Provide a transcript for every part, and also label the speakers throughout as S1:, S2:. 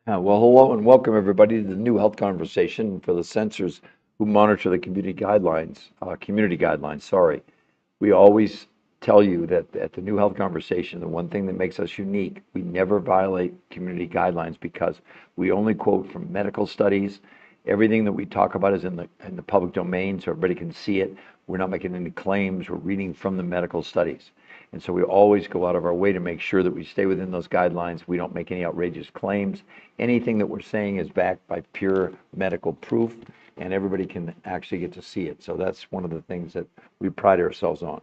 S1: Well, hello and welcome everybody to the new health conversation for the censors who monitor the community guidelines, sorry. We always tell you that at the new health conversation, the one thing that makes us unique, we never violate community guidelines because we only quote from medical studies. Everything that we talk about is in the public domain so everybody can see it. We're not making any claims, we're reading from the medical studies. And so we always go out of our way to make sure that we stay within those guidelines. We don't make any outrageous claims. Anything that we're saying is backed by pure medical proof, and everybody can actually get to see it. So that's one of the things that we pride ourselves on.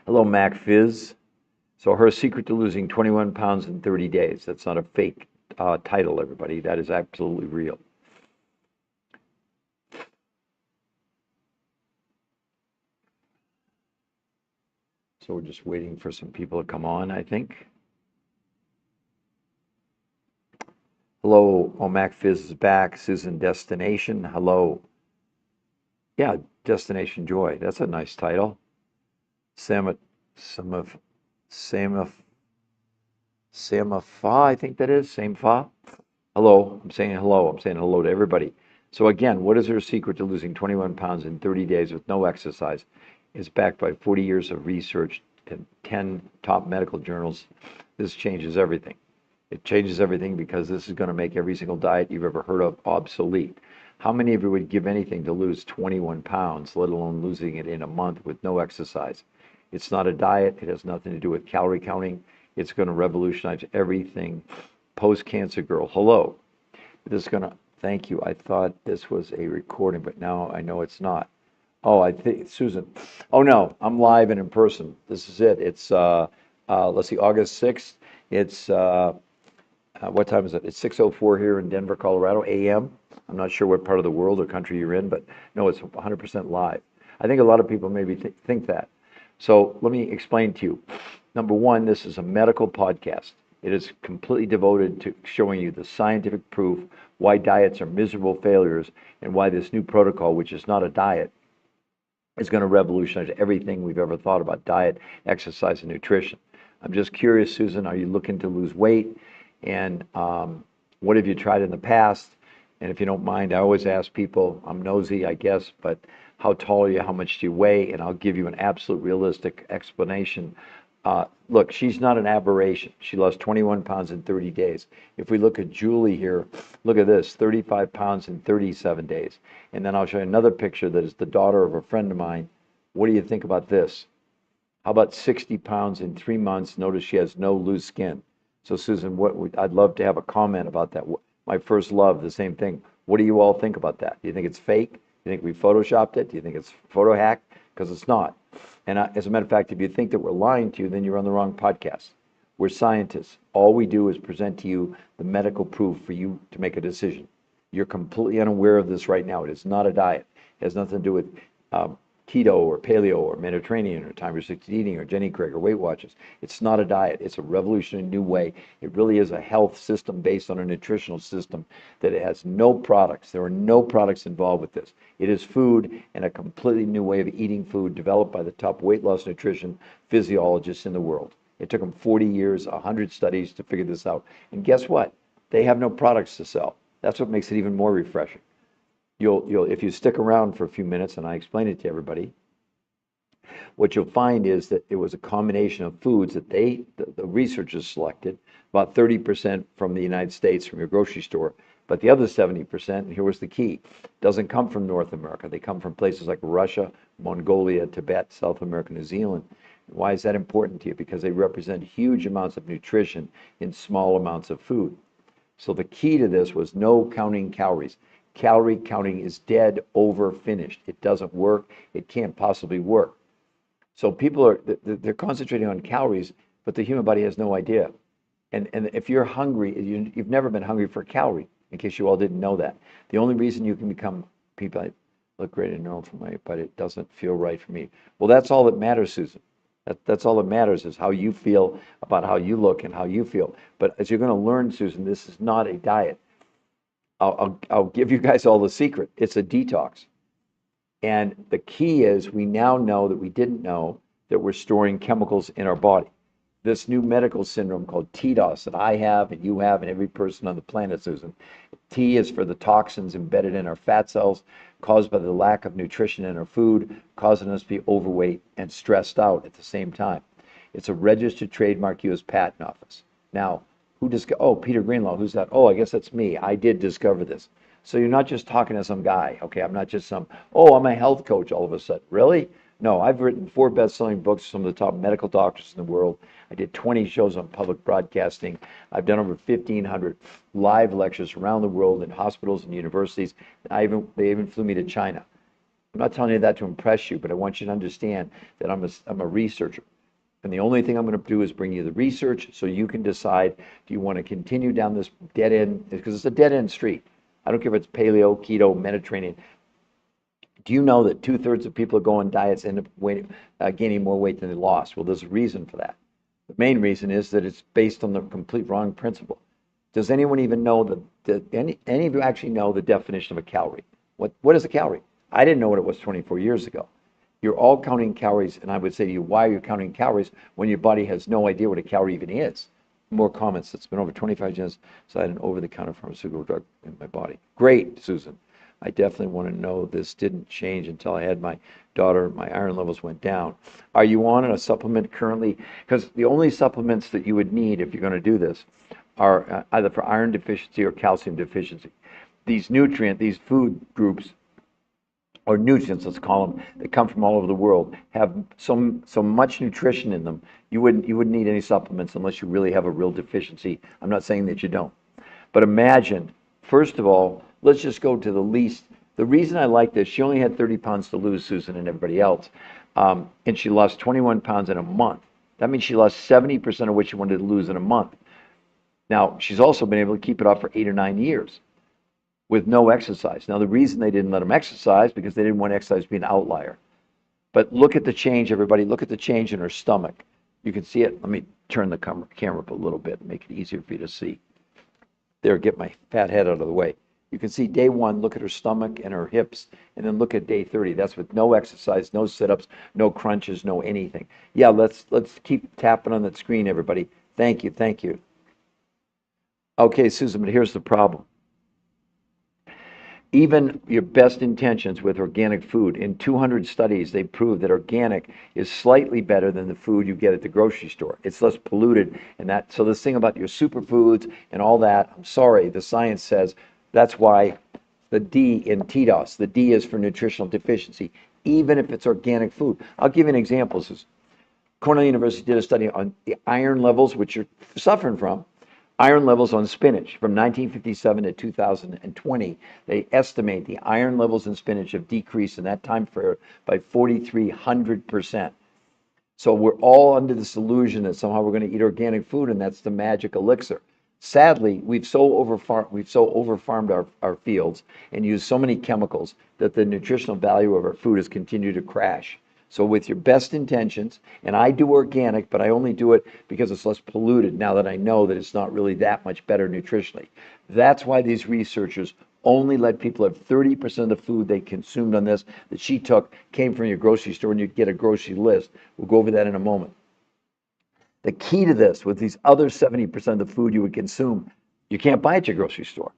S1: Hello, Mac Fizz. So her secret to losing 21 pounds in 30 days. That's not a fake title, everybody. That is absolutely real. So we're just waiting for some people to come on, I think. Hello, Omac Fizz is back. Susan Destination, hello. Yeah, Destination Joy. That's a nice title. Samaf, Samaf, Samaf, Samafa, I think that is. Samefa. Hello. I'm saying hello. I'm saying hello to everybody. So again, what is her secret to losing 21 pounds in 30 days with no exercise? It's backed by 40 years of research and 10 top medical journals. This changes everything. It changes everything because this is going to make every single diet you've ever heard of obsolete. How many of you would give anything to lose 21 pounds, let alone losing it in a month with no exercise? It's not a diet. It has nothing to do with calorie counting. It's going to revolutionize everything. Post-cancer girl, hello. This is going to, thank you. I thought this was a recording, but now I know it's not. Oh, I think, Susan. Oh, no, I'm live and in person. This is it. It's, let's see, August 6th. It's, what time is it? It's 6:04 here in Denver, Colorado, AM. I'm not sure what part of the world or country you're in, but no, it's 100% live. I think a lot of people maybe think that. So let me explain to you. Number one, this is a medical podcast. It is completely devoted to showing you the scientific proof why diets are miserable failures and why this new protocol, which is not a diet, is going to revolutionize everything we've ever thought about diet, exercise, and nutrition. I'm just curious, Susan, are you looking to lose weight? And what have you tried in the past? And if you don't mind, I always ask people, I'm nosy, I guess, but how tall are you? How much do you weigh? And I'll give you an absolute realistic explanation. Look, she's not an aberration. She lost 21 pounds in 30 days. If we look at Julie here, look at this, 35 pounds in 37 days. And then I'll show you another picture that is the daughter of a friend of mine. What do you think about this? How about 60 pounds in 3 months? Notice she has no loose skin. So Susan, I'd love to have a comment about that. My first love, the same thing. What do you all think about that? Do you think it's fake? Do you think we photoshopped it? Do you think it's photo hack? Because it's not. And as a matter of fact, if you think that we're lying to you, then you're on the wrong podcast. We're scientists. All we do is present to you the medical proof for you to make a decision. You're completely unaware of this right now. It is not a diet. It has nothing to do with keto or paleo or Mediterranean or time restricted eating or Jenny Craig or Weight Watchers. It's not a diet. It's a revolutionary new way. It really is a health system based on a nutritional system that it has no products. There are no products involved with this. It is food and a completely new way of eating food developed by the top weight loss nutrition physiologists in the world. It took them 40 years, 100 studies to figure this out. And guess what? They have no products to sell. That's what makes it even more refreshing. You'll if you stick around for a few minutes and I explain it to everybody, what you'll find is that it was a combination of foods that the researchers selected, about 30% from the United States from your grocery store, but the other 70%, and here was the key, doesn't come from North America. They come from places like Russia, Mongolia, Tibet, South America, New Zealand. Why is that important to you? Because they represent huge amounts of nutrition in small amounts of food. So the key to this was no counting calories. Calorie counting is dead, over, finished. It doesn't work. It can't possibly work. So people they're concentrating on calories, but the human body has no idea. And if you're hungry, you've never been hungry for a calorie, in case you all didn't know that. The only reason you can become people, I look great and normal for my, but it doesn't feel right for me. Well, that's all that matters, Susan. That's all that matters is how you feel about how you look and how you feel. But as you're going to learn, Susan, this is not a diet. I'll give you guys all the secret. It's a detox. And the key is we now know that we didn't know that we're storing chemicals in our body. this new medical syndrome called TDOS that I have and you have and every person on the planet, Susan. T is for the toxins embedded in our fat cells caused by the lack of nutrition in our food, causing us to be overweight and stressed out at the same time. It's a registered trademark U.S. Patent Office. Now, oh, Peter Greenlaw, who's that? Oh, I guess that's me. I did discover this. So you're not just talking to some guy, okay? I'm not just I'm a health coach all of a sudden. Really? No, I've written 4 best-selling books, some of the top medical doctors in the world. I did 20 shows on public broadcasting. I've done over 1,500 live lectures around the world in hospitals and universities. They even flew me to China. I'm not telling you that to impress you, but I want you to understand that I'm a researcher. And the only thing I'm going to do is bring you the research so you can decide, do you want to continue down this dead end, because it's a dead end street. I don't care if it's paleo, keto, Mediterranean. Do you know that 2/3 of people who go on diets end up gaining more weight than they lost? Well, there's a reason for that. The main reason is that it's based on the complete wrong principle. Does anyone even know any of you actually know the definition of a calorie? What is a calorie? I didn't know what it was 24 years ago. You're all counting calories, and I would say to you, why are you counting calories when your body has no idea what a calorie even is? More comments. It's been over 25 years since I had an over-the-counter pharmaceutical drug in my body. Great, Susan. I definitely want to know this didn't change until I had my daughter. My iron levels went down. Are you on a supplement currently? Because the only supplements that you would need if you're going to do this are either for iron deficiency or calcium deficiency. These food groups, or nutrients, let's call them, that come from all over the world, have so much nutrition in them. You wouldn't need any supplements unless you really have a real deficiency. I'm not saying that you don't. But imagine, first of all, let's just go to the least. The reason I like this, she only had 30 pounds to lose, Susan, and everybody else. And she lost 21 pounds in a month. That means she lost 70% of what she wanted to lose in a month. Now, she's also been able to keep it off for 8 or 9 years with no exercise. Now, the reason they didn't let them exercise because they didn't want exercise to be an outlier. But look at the change, everybody. Look at the change in her stomach. You can see it. Let me turn the camera up a little bit and make it easier for you to see. There, get my fat head out of the way. You can see day 1, look at her stomach and her hips, and then look at day 30. That's with no exercise, no sit-ups, no crunches, no anything. Yeah, let's keep tapping on that screen, everybody. Thank you, thank you. Okay, Susan, but here's the problem. Even your best intentions with organic food, in 200 studies, they prove that organic is slightly better than the food you get at the grocery store. It's less polluted, so this thing about your superfoods and all that, I'm sorry, the science says that's why the D in TDOS, the D is for nutritional deficiency, even if it's organic food. I'll give you an example. Cornell University did a study on the iron levels, which you're suffering from. Iron levels on spinach from 1957 to 2020, they estimate the iron levels in spinach have decreased in that time frame by 4,300%. So we're all under this illusion that somehow we're going to eat organic food and that's the magic elixir. Sadly, we've so overfarmed our fields and used so many chemicals that the nutritional value of our food has continued to crash. So with your best intentions, and I do organic, but I only do it because it's less polluted now that I know that it's not really that much better nutritionally. That's why these researchers only let people have 30% of the food they consumed on this that she took came from your grocery store, and you'd get a grocery list. We'll go over that in a moment. The key to this, with these other 70% of the food you would consume, you can't buy at your grocery store.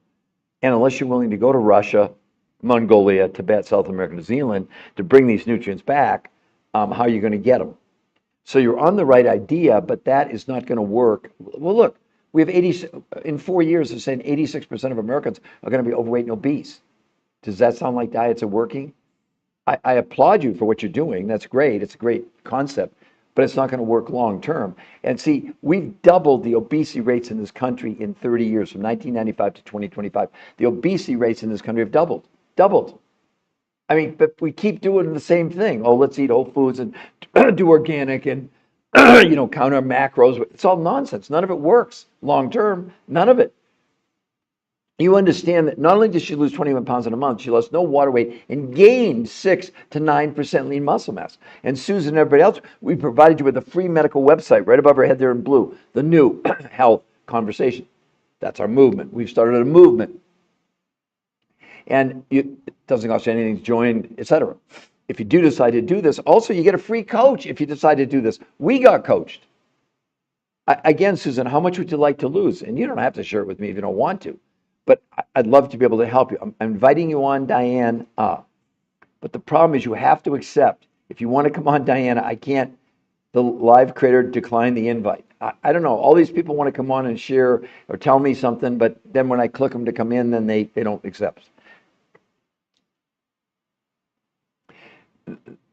S1: And unless you're willing to go to Russia, Mongolia, Tibet, South America, New Zealand to bring these nutrients back, how are you going to get them? So you're on the right idea, but that is not going to work. Well, look, we have in 4 years, they're saying 86% of Americans are going to be overweight and obese. Does that sound like diets are working? I applaud you for what you're doing. That's great. It's a great concept, but it's not going to work long term. And see, we've doubled the obesity rates in this country in 30 years, from 1995 to 2025. The obesity rates in this country have doubled. I mean, but we keep doing the same thing. Oh, let's eat whole foods and do organic and, count our macros. It's all nonsense. None of it works long term. None of it. You understand that not only did she lose 21 pounds in a month, she lost no water weight and gained 6 to 9% lean muscle mass. And Susan and everybody else, we provided you with a free medical website right above her head there in blue, the new health conversation. That's our movement. We've started a movement. And it doesn't cost you anything to join, etc. If you do decide to do this, also you get a free coach if you decide to do this. We got coached. Again, Susan, how much would you like to lose? And you don't have to share it with me if you don't want to, but I'd love to be able to help you. I'm inviting you on, Diane. But the problem is you have to accept, if you want to come on, Diana, I can't, the live creator declined the invite. I don't know. All these people want to come on and share or tell me something, but then when I click them to come in, then they don't accept.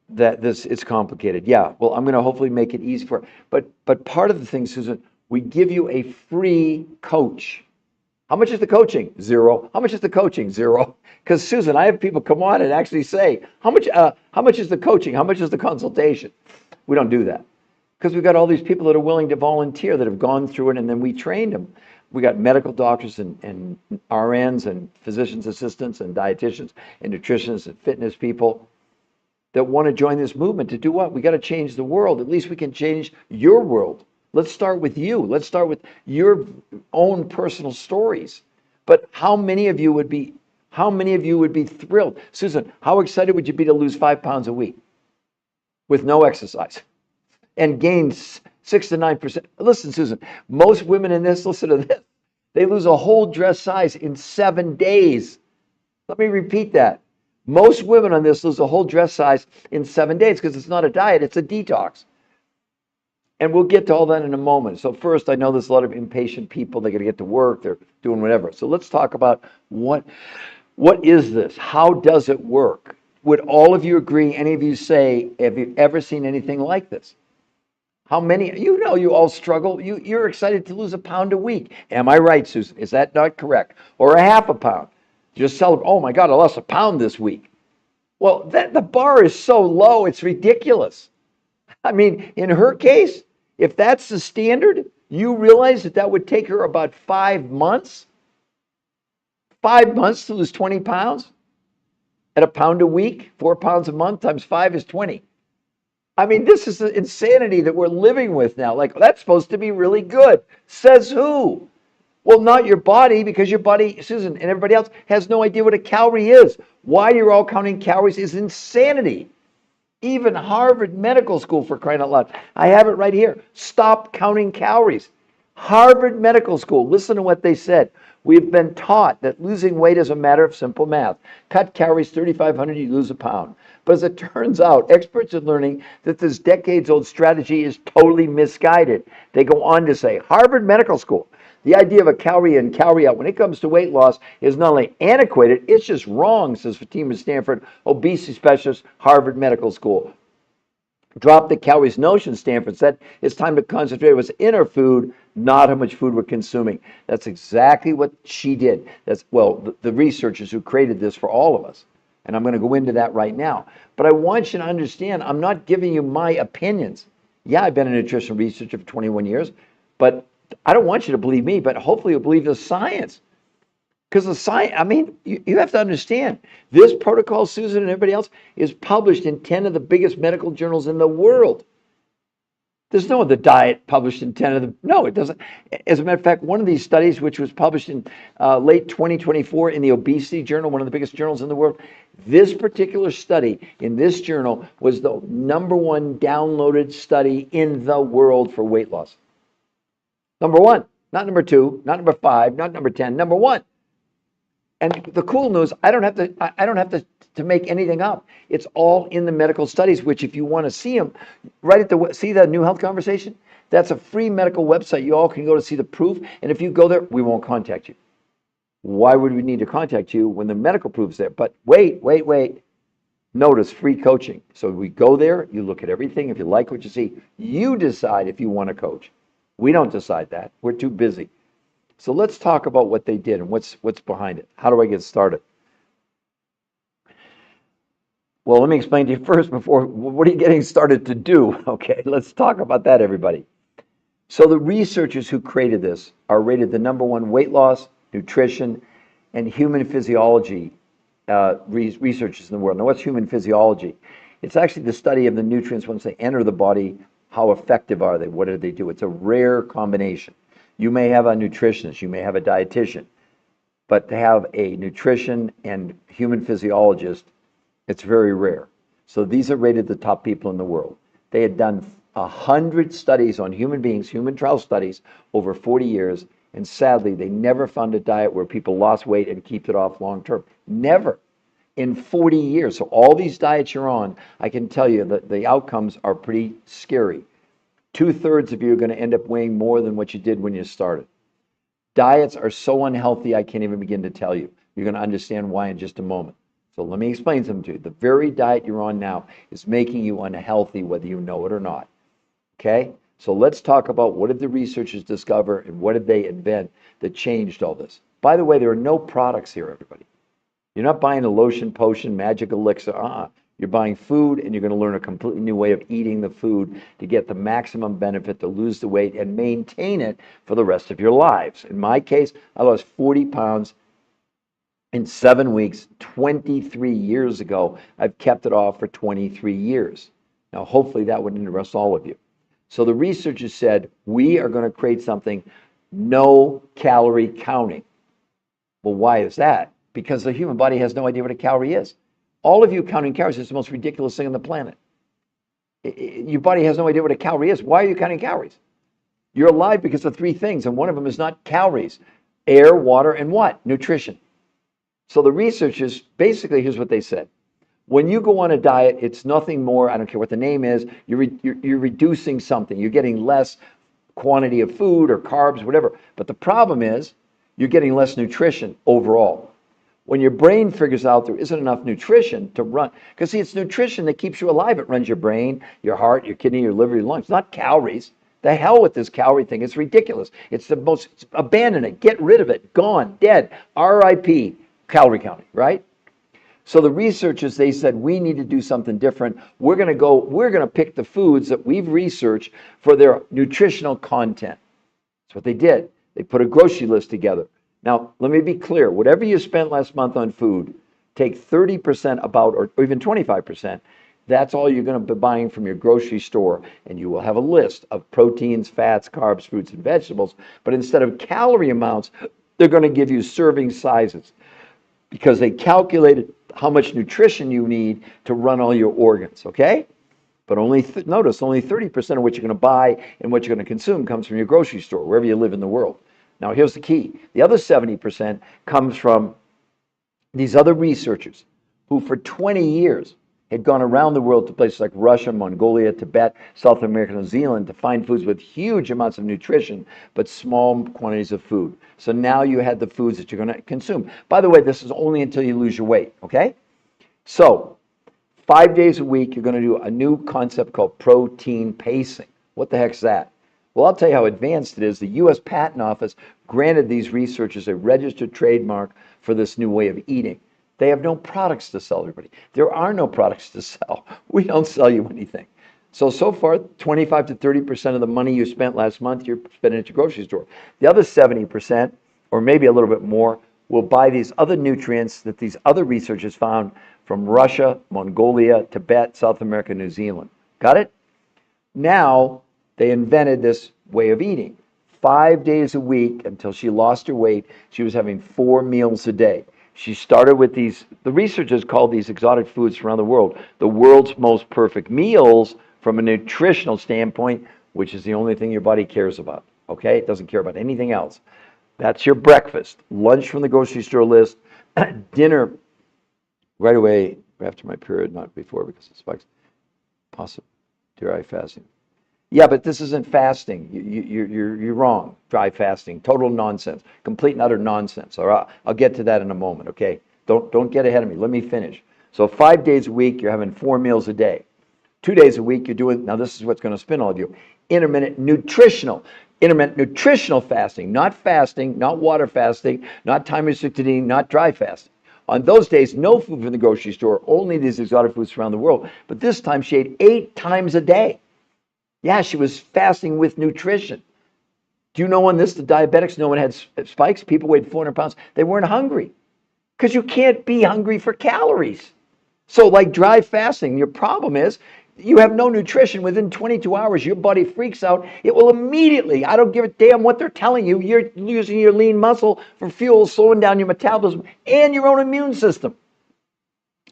S1: That this it's complicated. Yeah. Well, I'm going to hopefully make it easy for. But part of the thing, Susan, we give you a free coach. How much is the coaching? Zero. How much is the coaching? Zero. Because Susan, I have people come on and actually say, how much is the coaching? How much is the consultation? We don't do that because we've got all these people that are willing to volunteer that have gone through it, and then we trained them. We got medical doctors and RNs and physicians assistants and dietitians and nutritionists and fitness people that want to join this movement to do what? We got to change the world. At least we can change your world. Let's start with you. Let's start with your own personal stories. But how many of you would be thrilled? Susan, how excited would you be to lose 5 pounds a week with no exercise and gain 6 to 9%? Listen, Susan, most women in this, listen to this. They lose a whole dress size in 7 days. Let me repeat that. Most women on this lose a whole dress size in 7 days because it's not a diet, it's a detox. And we'll get to all that in a moment. So first, I know there's a lot of impatient people. They got to get to work. They're doing whatever. So let's talk about what is this? How does it work? Would all of you agree? Any of you say, have you ever seen anything like this? How many? You all struggle. You're excited to lose a pound a week. Am I right, Susan? Is that not correct? Or a half a pound? Just celebrate. Oh my God, I lost a pound this week. Well, the bar is so low, it's ridiculous. I mean, in her case, if that's the standard, you realize that would take her about 5 months? 5 months to lose 20 pounds? At a pound a week, 4 pounds a month times 5 is 20. I mean, this is the insanity that we're living with now. Like, that's supposed to be really good. Says who? Well, not your body, because your body, Susan, and everybody else has no idea what a calorie is. Why you're all counting calories is insanity. Even Harvard Medical School, for crying out loud. I have it right here. Stop counting calories. Harvard Medical School, listen to what they said. We've been taught that losing weight is a matter of simple math. Cut calories 3,500, you lose a pound. But as it turns out, experts are learning that this decades-old strategy is totally misguided. They go on to say, Harvard Medical School, the idea of a calorie in, calorie out when it comes to weight loss is not only antiquated, it's just wrong, says Fatima Stanford, obesity specialist, Harvard Medical School. Drop the calories notion, Stanford said. It's time to concentrate on what's in our food, not how much food we're consuming. That's exactly what she did. The researchers who created this for all of us. And I'm going to go into that right now. But I want you to understand, I'm not giving you my opinions. Yeah, I've been a nutritional researcher for 21 years, but I don't want you to believe me, but hopefully you'll believe the science. Because the science, I mean, you have to understand, this protocol, Susan and everybody else, is published in 10 of the biggest medical journals in the world. There's no other diet published in 10 of them. No, it doesn't. As a matter of fact, one of these studies, which was published in late 2024 in the Obesity Journal, one of the biggest journals in the world, this particular study in this journal was the #1 downloaded study in the world for weight loss. #1, not #2, not #5, not #10, #1. And the cool news, I don't have to make anything up. It's all in the medical studies, which if you want to see them, see the New Health Conversation? That's a free medical website. You all can go to see the proof. And if you go there, we won't contact you. Why would we need to contact you when the medical proof's there? But wait. Notice free coaching. So we go there, you look at everything. If you like what you see, you decide if you want to coach. We don't decide that. We're too busy. So let's talk about what they did and what's behind it. How do I get started? Well, let me explain to you first before, what are you getting started to do? Okay, let's talk about that, everybody. So the researchers who created this are rated the #1 weight loss, nutrition, and human physiology researchers in the world. Now, what's human physiology? It's actually the study of the nutrients once they enter the body. How effective are they? What do they do? It's a rare combination. You may have a nutritionist, you may have a dietitian, but to have a nutrition and human physiologist, it's very rare. So these are rated the top people in the world. They had done 100 studies on human beings, human trial studies over 40 years, and sadly, they never found a diet where people lost weight and keep it off long term. Never in 40 years. So all these diets you're on, I can tell you that the outcomes are pretty scary. 2/3 of you are going to end up weighing more than what you did when you started. Diets are so unhealthy, I can't even begin to tell you. You're going to understand why in just a moment. So let me explain something to you. The very diet you're on now is making you unhealthy, whether you know it or not. Okay? So let's talk about what did the researchers discover and what did they invent that changed all this. By the way, there are no products here, everybody. You're not buying a lotion, potion, magic elixir. You're buying food, and you're going to learn a completely new way of eating the food to get the maximum benefit, to lose the weight, and maintain it for the rest of your lives. In my case, I lost 40 pounds in 7 weeks 23 years ago. I've kept it off for 23 years. Now, hopefully that would interest all of you. So the researchers said, we are going to create something, no calorie counting. Well, why is that? Because the human body has no idea what a calorie is. All of you counting calories is the most ridiculous thing on the planet. Your body has no idea what a calorie is. Why are you counting calories? You're alive because of three things, and one of them is not calories. Air, water, and what? Nutrition. So the researchers, basically, here's what they said. When you go on a diet, it's nothing more, I don't care what the name is, you're reducing something. You're getting less quantity of food or carbs, whatever. But the problem is, you're getting less nutrition overall. When your brain figures out there isn't enough nutrition to run, because see, it's nutrition that keeps you alive. It runs your brain, your heart, your kidney, your liver, your lungs, not calories. The hell with this calorie thing. It's ridiculous. Abandon it. Get rid of it. Gone. Dead. RIP. Calorie counting, right? So the researchers, they said, we need to do something different. We're going to pick the foods that we've researched for their nutritional content. That's what they did. They put a grocery list together. Now, let me be clear. Whatever you spent last month on food, take 30% about, or even 25%. That's all you're going to be buying from your grocery store. And you will have a list of proteins, fats, carbs, fruits, and vegetables. But instead of calorie amounts, they're going to give you serving sizes, because they calculated how much nutrition you need to run all your organs, okay? But notice, only 30% of what you're going to buy and what you're going to consume comes from your grocery store, wherever you live in the world. Now, here's the key. The other 70% comes from these other researchers who for 20 years had gone around the world to places like Russia, Mongolia, Tibet, South America, New Zealand to find foods with huge amounts of nutrition, but small quantities of food. So now you had the foods that you're going to consume. By the way, this is only until you lose your weight, okay? So 5 days a week, you're going to do a new concept called protein pacing. What the heck's that? Well, I'll tell you how advanced it is. The U.S. Patent Office granted these researchers a registered trademark for this new way of eating. They have no products to sell, everybody. There are no products to sell. We don't sell you anything. So far, 25 to 30% of the money you spent last month, you're spending at your grocery store. The other 70%, or maybe a little bit more, will buy these other nutrients that these other researchers found from Russia, Mongolia, Tibet, South America, New Zealand. Got it? Now, they invented this way of eating. 5 days a week until she lost her weight, she was having 4 meals a day. She started with these, the researchers call these exotic foods around the world's most perfect meals from a nutritional standpoint, which is the only thing your body cares about, okay? It doesn't care about anything else. That's your breakfast, lunch from the grocery store list, dinner right away after my period, not before because it spikes. Possible dry fasting. Yeah, but this isn't fasting. You're wrong. Dry fasting, total nonsense, complete and utter nonsense. All right, I'll get to that in a moment. Okay, don't get ahead of me. Let me finish. So 5 days a week, you're having 4 meals a day. 2 days a week, you're doing. Now this is what's going to spin all of you. Intermittent nutritional fasting, not water fasting, not time restricted eating, not dry fasting. On those days, no food from the grocery store, only these exotic foods around the world. But this time, she ate 8 times a day. Yeah, she was fasting with nutrition. Do you know on this, the diabetics, no one had spikes? People weighed 400 pounds. They weren't hungry because you can't be hungry for calories. So like dry fasting, your problem is you have no nutrition. Within 22 hours, your body freaks out. It will immediately, I don't give a damn what they're telling you, you're using your lean muscle for fuel, slowing down your metabolism and your own immune system.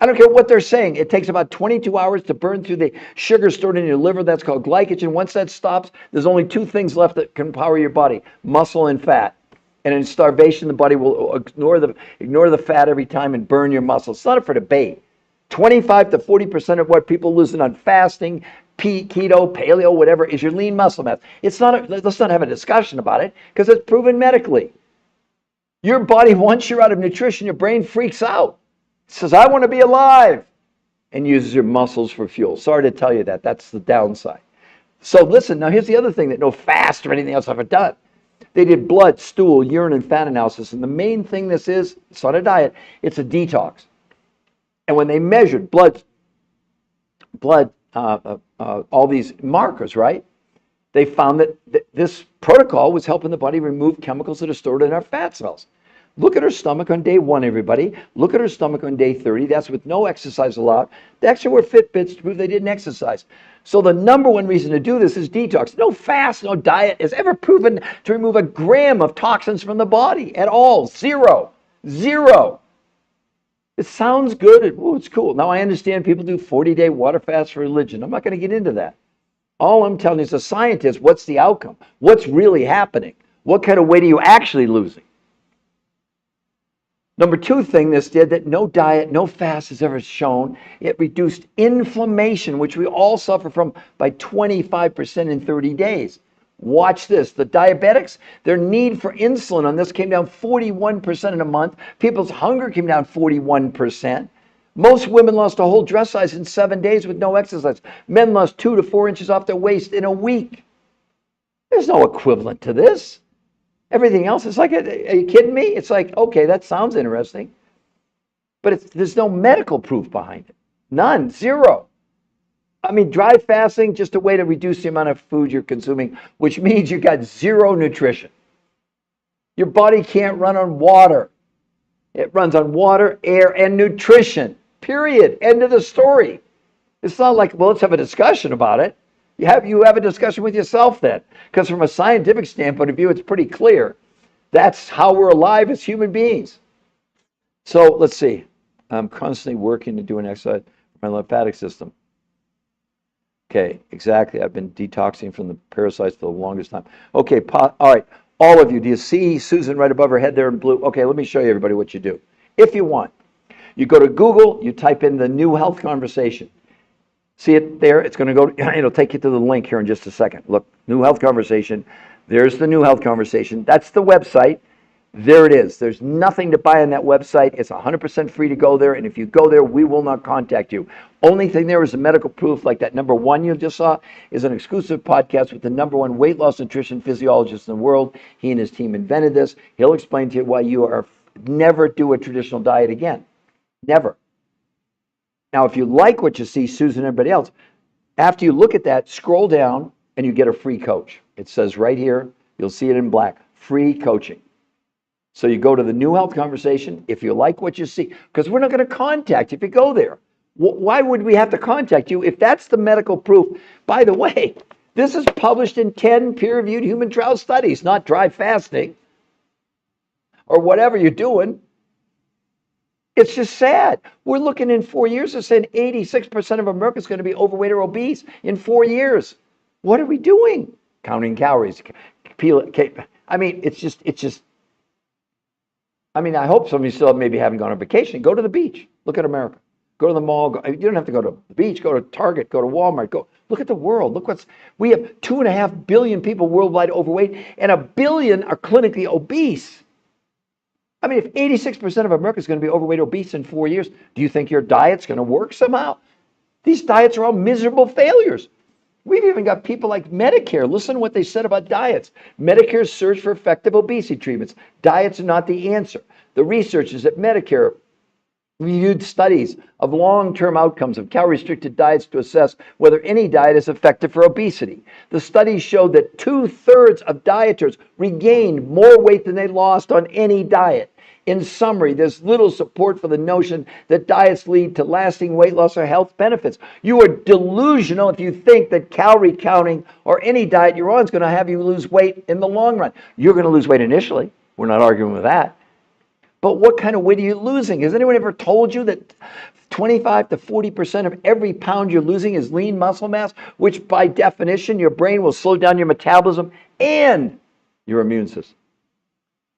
S1: I don't care what they're saying. It takes about 22 hours to burn through the sugar stored in your liver. That's called glycogen. Once that stops, there's only two things left that can power your body: muscle and fat. And in starvation, the body will ignore the fat every time and burn your muscle. It's not up for debate. 25 to 40% of what people losing on fasting, keto, paleo, whatever, is your lean muscle mass. Let's not have a discussion about it because it's proven medically. Your body, once you're out of nutrition, your brain freaks out. It says, I want to be alive, and uses your muscles for fuel. Sorry to tell you that. That's the downside. So listen, now here's the other thing that no fast or anything else I've ever done. They did blood, stool, urine, and fat analysis. And the main thing this is, it's not a diet, it's a detox. And when they measured blood, all these markers, right? They found that this protocol was helping the body remove chemicals that are stored in our fat cells. Look at her stomach on day 1, everybody. Look at her stomach on day 30. That's with no exercise allowed. They actually were Fitbits to prove they didn't exercise. So the number one reason to do this is detox. No fast, no diet is ever proven to remove a gram of toxins from the body at all. Zero. It sounds good. Oh, it's cool. Now I understand people do 40-day water fasts for religion. I'm not going to get into that. All I'm telling you as a scientist, what's the outcome? What's really happening? What kind of weight are you actually losing? Number 2 thing this did that no diet, no fast has ever shown, it reduced inflammation, which we all suffer from, by 25% in 30 days. Watch this. The diabetics, their need for insulin on this came down 41% in a month. People's hunger came down 41%. Most women lost a whole dress size in 7 days with no exercise. Men lost 2 to 4 inches off their waist in a week. There's no equivalent to this. Everything else is like, are you kidding me? It's like, okay, that sounds interesting. But there's no medical proof behind it. None. Zero. I mean, dry fasting, just a way to reduce the amount of food you're consuming, which means you got zero nutrition. Your body can't run on water. It runs on water, air, and nutrition. Period. End of the story. It's not like, well, let's have a discussion about it. You have a discussion with yourself then. Because from a scientific standpoint of view, it's pretty clear. That's how we're alive as human beings. So let's see. I'm constantly working to do an exercise for my lymphatic system. Okay, exactly. I've been detoxing from the parasites for the longest time. Okay, all right. All of you, do you see Susan right above her head there in blue? Okay, let me show you everybody what you do. If you want, you go to Google, you type in the New Health Conversation. See it there? It's going to go, it'll take you to the link here in just a second. Look, New Health Conversation. There's the New Health Conversation. That's the website. There it is. There's nothing to buy on that website. It's 100% free to go there. And if you go there, we will not contact you. Only thing there is the medical proof, like that number 1 you just saw, is an exclusive podcast with the number 1 weight loss nutrition physiologist in the world. He and his team invented this. He'll explain to you why you are never do a traditional diet again. Never. Now, if you like what you see, Susan and everybody else, after you look at that, scroll down and you get a free coach. It says right here, you'll see it in black, free coaching. So you go to the New Health Conversation. If you like what you see, because we're not going to contact you if you go there. Why would we have to contact you if that's the medical proof? By the way, this is published in 10 peer-reviewed human trial studies, not dry fasting or whatever you're doing. It's just sad. We're looking in 4 years and saying 86% of America is going to be overweight or obese in 4 years. What are we doing? Counting calories. I mean, it's just. I mean, I hope some of you still maybe haven't gone on vacation. Go to the beach. Look at America. Go to the mall. You don't have to go to the beach. Go to Target. Go to Walmart. Go look at the world. We have 2.5 billion people worldwide overweight, and 1 billion are clinically obese. I mean, if 86% of America is going to be overweight, obese in 4 years, do you think your diet's going to work somehow? These diets are all miserable failures. We've even got people like Medicare. Listen to what they said about diets. Medicare's search for effective obesity treatments. Diets are not the answer. The research is that Medicare reviewed studies of long-term outcomes of calorie-restricted diets to assess whether any diet is effective for obesity. The studies showed that 2/3 of dieters regained more weight than they lost on any diet. In summary, there's little support for the notion that diets lead to lasting weight loss or health benefits. You are delusional if you think that calorie counting or any diet you're on is going to have you lose weight in the long run. You're going to lose weight initially. We're not arguing with that. But what kind of weight are you losing? Has anyone ever told you that 25 to 40% of every pound you're losing is lean muscle mass, which by definition, your brain will slow down your metabolism and your immune system?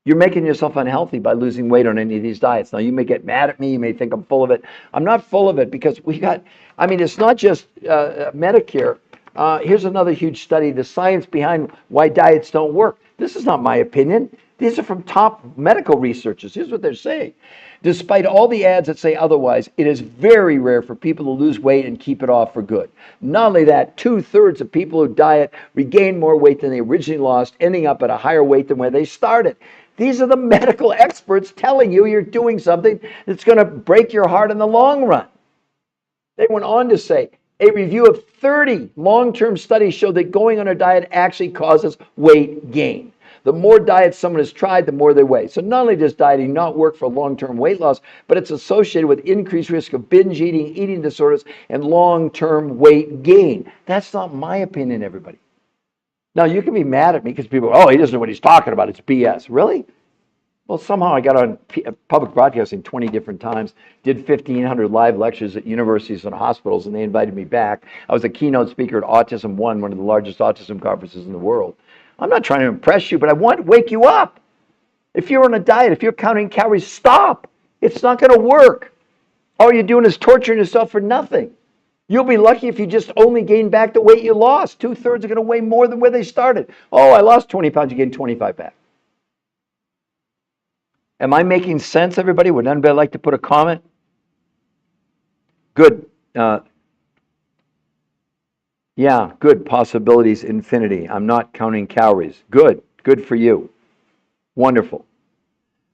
S1: You're making yourself unhealthy by losing weight on any of these diets. Now, you may get mad at me. You may think I'm full of it. I'm not full of it because it's not just Medicare. Here's another huge study, the science behind why diets don't work. This is not my opinion. These are from top medical researchers. Here's what they're saying. Despite all the ads that say otherwise, it is very rare for people to lose weight and keep it off for good. Not only that, 2/3 of people who diet regain more weight than they originally lost, ending up at a higher weight than where they started. These are the medical experts telling you you're doing something that's going to break your heart in the long run. They went on to say, a review of 30 long-term studies showed that going on a diet actually causes weight gain. The more diets someone has tried, the more they weigh. So not only does dieting not work for long-term weight loss, but it's associated with increased risk of binge eating, eating disorders, and long-term weight gain. That's not my opinion, everybody. Now, you can be mad at me because people, he doesn't know what he's talking about. It's BS. Really? Well, somehow I got on public broadcasting 20 different times, did 1,500 live lectures at universities and hospitals, and they invited me back. I was a keynote speaker at Autism One, one of the largest autism conferences in the world. I'm not trying to impress you, but I want to wake you up. If you're on a diet, if you're counting calories, stop. It's not going to work. All you're doing is torturing yourself for nothing. You'll be lucky if you just only gain back the weight you lost. 2/3 are going to weigh more than where they started. I lost 20 pounds, you gained 25 back. Am I making sense, everybody? Would anybody like to put a comment? Good. Yeah, good. Possibilities infinity. I'm not counting calories. Good. Good for you. Wonderful.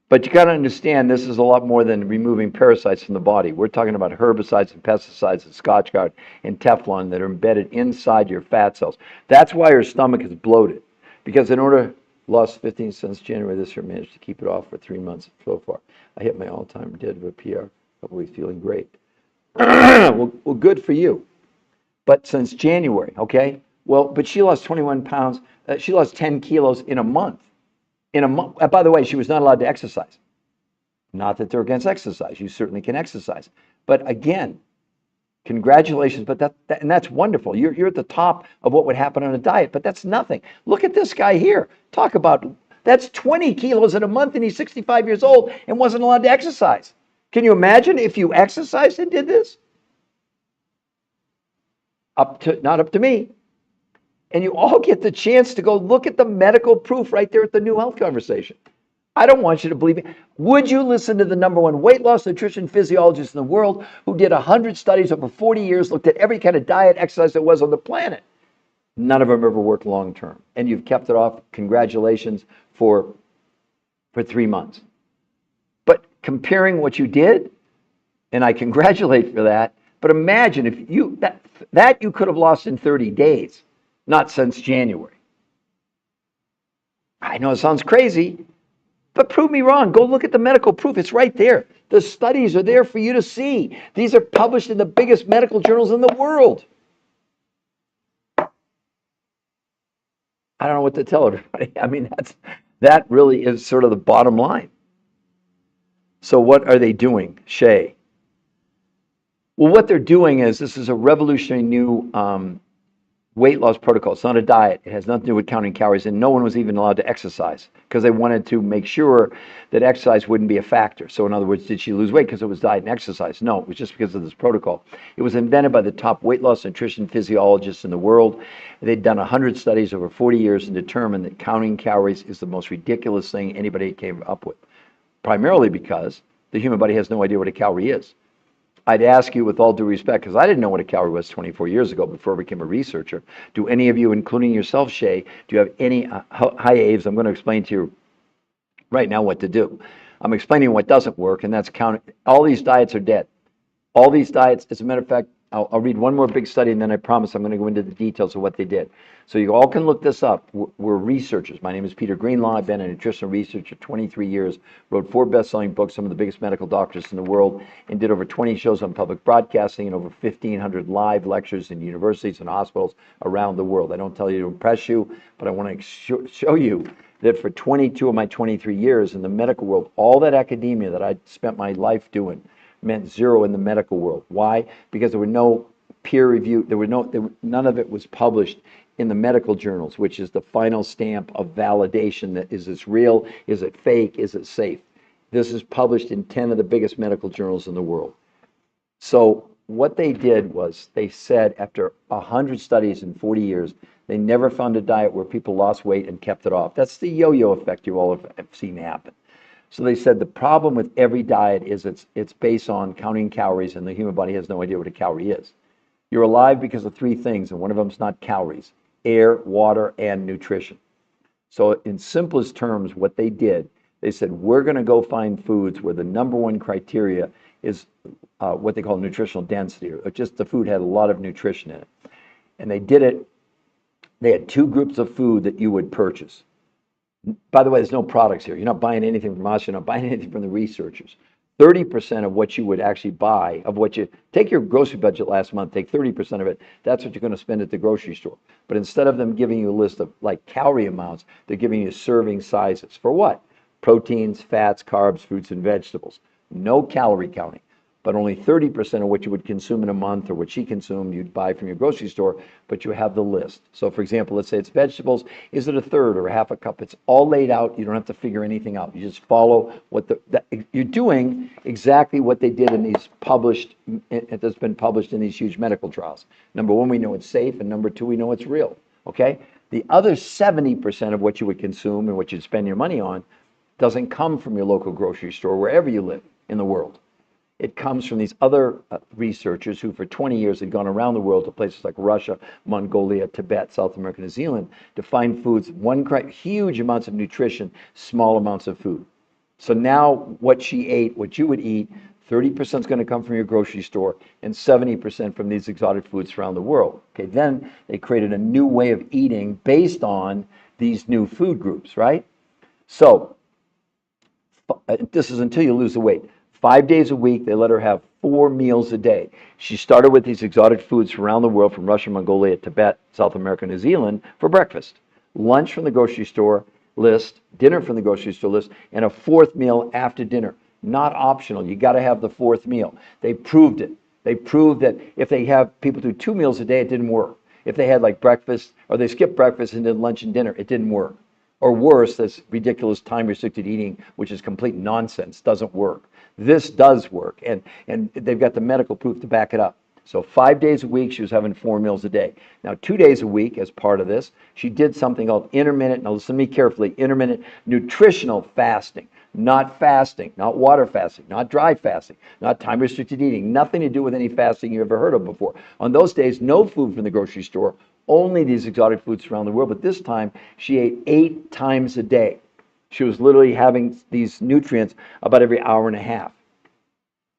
S1: But you got to understand, this is a lot more than removing parasites from the body. We're talking about herbicides and pesticides and Scotchgard and Teflon that are embedded inside your fat cells. That's why your stomach is bloated. Because in order, lost 15 since January this year, managed to keep it off for 3 months so far. I hit my all-time dead of a PR. Probably feeling great. well, good for you. But since January, okay? Well, but she lost 21 pounds. She lost 10 kilos in a month. By the way, she was not allowed to exercise. Not that they're against exercise. You certainly can exercise. But again, congratulations. But that's wonderful. You're at the top of what would happen on a diet. But that's nothing. Look at this guy here. Talk about, that's 20 kilos in a month, and he's 65 years old and wasn't allowed to exercise. Can you imagine if you exercised and did this? Not up to me. And you all get the chance to go look at the medical proof right there at the New Health Conversation. I don't want you to believe it. Would you listen to the #1 weight loss nutrition physiologist in the world who did 100 studies over 40 years, looked at every kind of diet, exercise there was on the planet? None of them ever worked long term. And you've kept it off. Congratulations for 3 months. But comparing what you did, and I congratulate for that, but imagine if that you could have lost in 30 days. Not since January. I know it sounds crazy, but prove me wrong. Go look at the medical proof. It's right there. The studies are there for you to see. These are published in the biggest medical journals in the world. I don't know what to tell everybody. I mean, that really is sort of the bottom line. So what are they doing, Shay? Well, what they're doing is, this is a revolutionary new weight loss protocol. It's not a diet. It has nothing to do with counting calories, and no one was even allowed to exercise because they wanted to make sure that exercise wouldn't be a factor. So in other words, did she lose weight because it was diet and exercise? No, it was just because of this protocol. It was invented by the top weight loss nutrition physiologists in the world. They'd done 100 studies over 40 years and determined that counting calories is the most ridiculous thing anybody came up with, primarily because the human body has no idea what a calorie is. I'd ask you with all due respect, because I didn't know what a calorie was 24 years ago before I became a researcher. Do any of you, including yourself, Shay, do you have any, hi Aves, I'm going to explain to you right now what to do. I'm explaining what doesn't work, and that's counting. All these diets are dead. All these diets, as a matter of fact, I'll read one more big study, and then I promise I'm going to go into the details of what they did. So you all can look this up. We're researchers. My name is Peter Greenlaw. I've been a nutritional researcher 23 years, wrote 4 best-selling books, some of the biggest medical doctors in the world, and did over 20 shows on public broadcasting and over 1,500 live lectures in universities and hospitals around the world. I don't tell you to impress you, but I want to show you that for 22 of my 23 years in the medical world, all that academia that I spent my life doing meant zero in the medical world. Why? Because there were no peer review, none of it was published in the medical journals, which is the final stamp of validation that is this real, is it fake, is it safe? This is published in 10 of the biggest medical journals in the world. So what they did was they said after 100 studies in 40 years, they never found a diet where people lost weight and kept it off. That's the yo-yo effect you all have seen happen. So they said the problem with every diet is it's based on counting calories, and the human body has no idea what a calorie is. You're alive because of 3 things, and one of them is not calories: air, water, and nutrition. So in simplest terms, what they did, they said, we're going to go find foods where the number one criteria is what they call nutritional density, or just the food had a lot of nutrition in it. And they did it. They had 2 groups of food that you would purchase. By the way, there's no products here. You're not buying anything from us. You're not buying anything from the researchers. 30% of what you would actually buy, of what you take your grocery budget last month, take 30% of it. That's what you're going to spend at the grocery store. But instead of them giving you a list of like calorie amounts, they're giving you serving sizes. For what? Proteins, fats, carbs, fruits, and vegetables. No calorie counting. But only 30% of what you would consume in a month, or what she consumed, you'd buy from your grocery store, but you have the list. So for example, let's say it's vegetables. Is it a third or a half a cup? It's all laid out. You don't have to figure anything out. You just follow what you're doing exactly what they did in these published, that's been published in these huge medical trials. Number 1, we know it's safe, and number 2, we know it's real, okay? The other 70% of what you would consume and what you'd spend your money on doesn't come from your local grocery store, wherever you live in the world. It comes from these other researchers who for 20 years had gone around the world to places like Russia, Mongolia, Tibet, South America, New Zealand to find foods, huge amounts of nutrition, small amounts of food. So now what she ate, what you would eat, 30% is going to come from your grocery store and 70% from these exotic foods around the world. Okay, then they created a new way of eating based on these new food groups, right? So this is until you lose the weight. 5 days a week, they let her have 4 meals a day. She started with these exotic foods from around the world, from Russia, Mongolia, Tibet, South America, New Zealand, for breakfast. Lunch from the grocery store list, dinner from the grocery store list, and a 4th meal after dinner. Not optional. You got to have the 4th meal. They proved it. They proved that if they have people do 2 meals a day, it didn't work. If they had like breakfast, or they skipped breakfast and did lunch and dinner, it didn't work. Or worse, this ridiculous time-restricted eating, which is complete nonsense, doesn't work. This does work, and they've got the medical proof to back it up. So 5 days a week, she was having 4 meals a day. Now, 2 days a week, as part of this, she did something called intermittent, now listen to me carefully, intermittent nutritional fasting. Not fasting, not water fasting, not dry fasting, not time-restricted eating, nothing to do with any fasting you ever heard of before. On those days, no food from the grocery store, only these exotic foods around the world, but this time, she ate 8 times a day. She was literally having these nutrients about every hour and a half.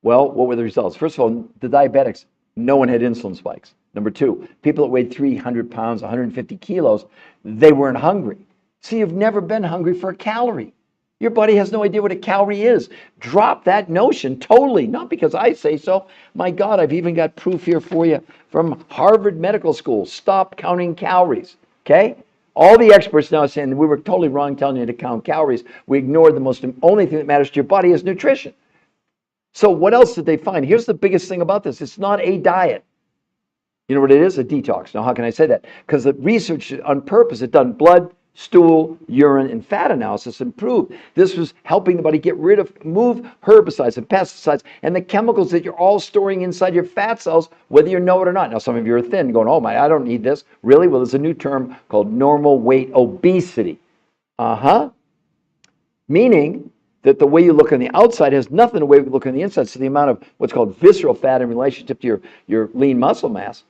S1: Well, what were the results? First of all, the diabetics, no one had insulin spikes. Number 2, people that weighed 300 pounds, 150 kilos, they weren't hungry. See, you've never been hungry for a calorie. Your body has no idea what a calorie is. Drop that notion totally, not because I say so. My God, I've even got proof here for you from Harvard Medical School. Stop counting calories, okay? All the experts now are saying we were totally wrong telling you to count calories. We ignored the only thing that matters to your body is nutrition. So what else did they find? Here's the biggest thing about this. It's not a diet. You know what it is? A detox. Now, how can I say that? Because the research on purpose had done blood, stool, urine, and fat analysis and proved this was helping the body move herbicides and pesticides and the chemicals that you're all storing inside your fat cells, whether you know it or not. Now, some of you are thin, going, oh my, I don't need this. Really? Well, there's a new term called normal weight obesity. Meaning that the way you look on the outside has nothing to do with the way you look on the inside. So the amount of what's called visceral fat in relationship to your lean muscle mass,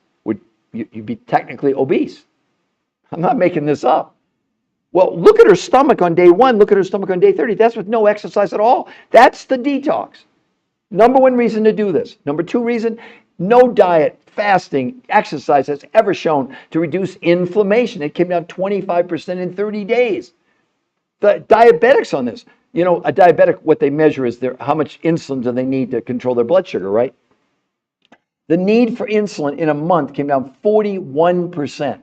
S1: you'd be technically obese. I'm not making this up. Well, look at her stomach on day 1. Look at her stomach on day 30. That's with no exercise at all. That's the detox. Number 1 reason to do this. Number 2 reason, no diet fasting, exercise has ever shown to reduce inflammation. It came down 25% in 30 days. The diabetics on this, you know, a diabetic, what they measure is how much insulin do they need to control their blood sugar, right? The need for insulin in a month came down 41%.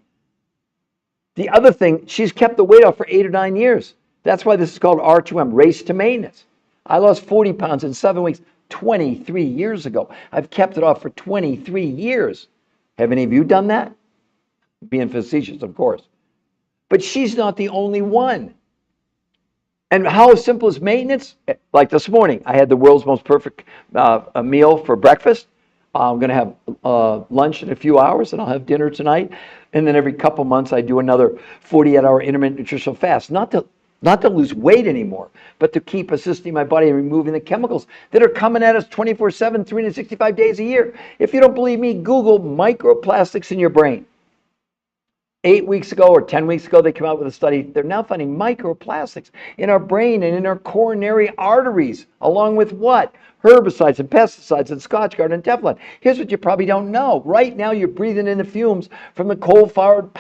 S1: The other thing, she's kept the weight off for 8 or 9 years. That's why this is called R2M, race to maintenance. I lost 40 pounds in 7 weeks 23 years ago. I've kept it off for 23 years. Have any of you done that? Being facetious, of course. But she's not the only one. And how simple is maintenance? Like this morning, I had the world's most perfect meal for breakfast. I'm going to have lunch in a few hours, and I'll have dinner tonight. And then every couple months, I do another 48-hour intermittent nutritional fast. Not to lose weight anymore, but to keep assisting my body in removing the chemicals that are coming at us 24/7, 365 days a year. If you don't believe me, Google microplastics in your brain. 8 weeks ago or 10 weeks ago, they came out with a study. They're now finding microplastics in our brain and in our coronary arteries, along with what? Herbicides and pesticides and Scotchgard and Teflon. Here's what you probably don't know. Right now, you're breathing in the fumes from the coal-fired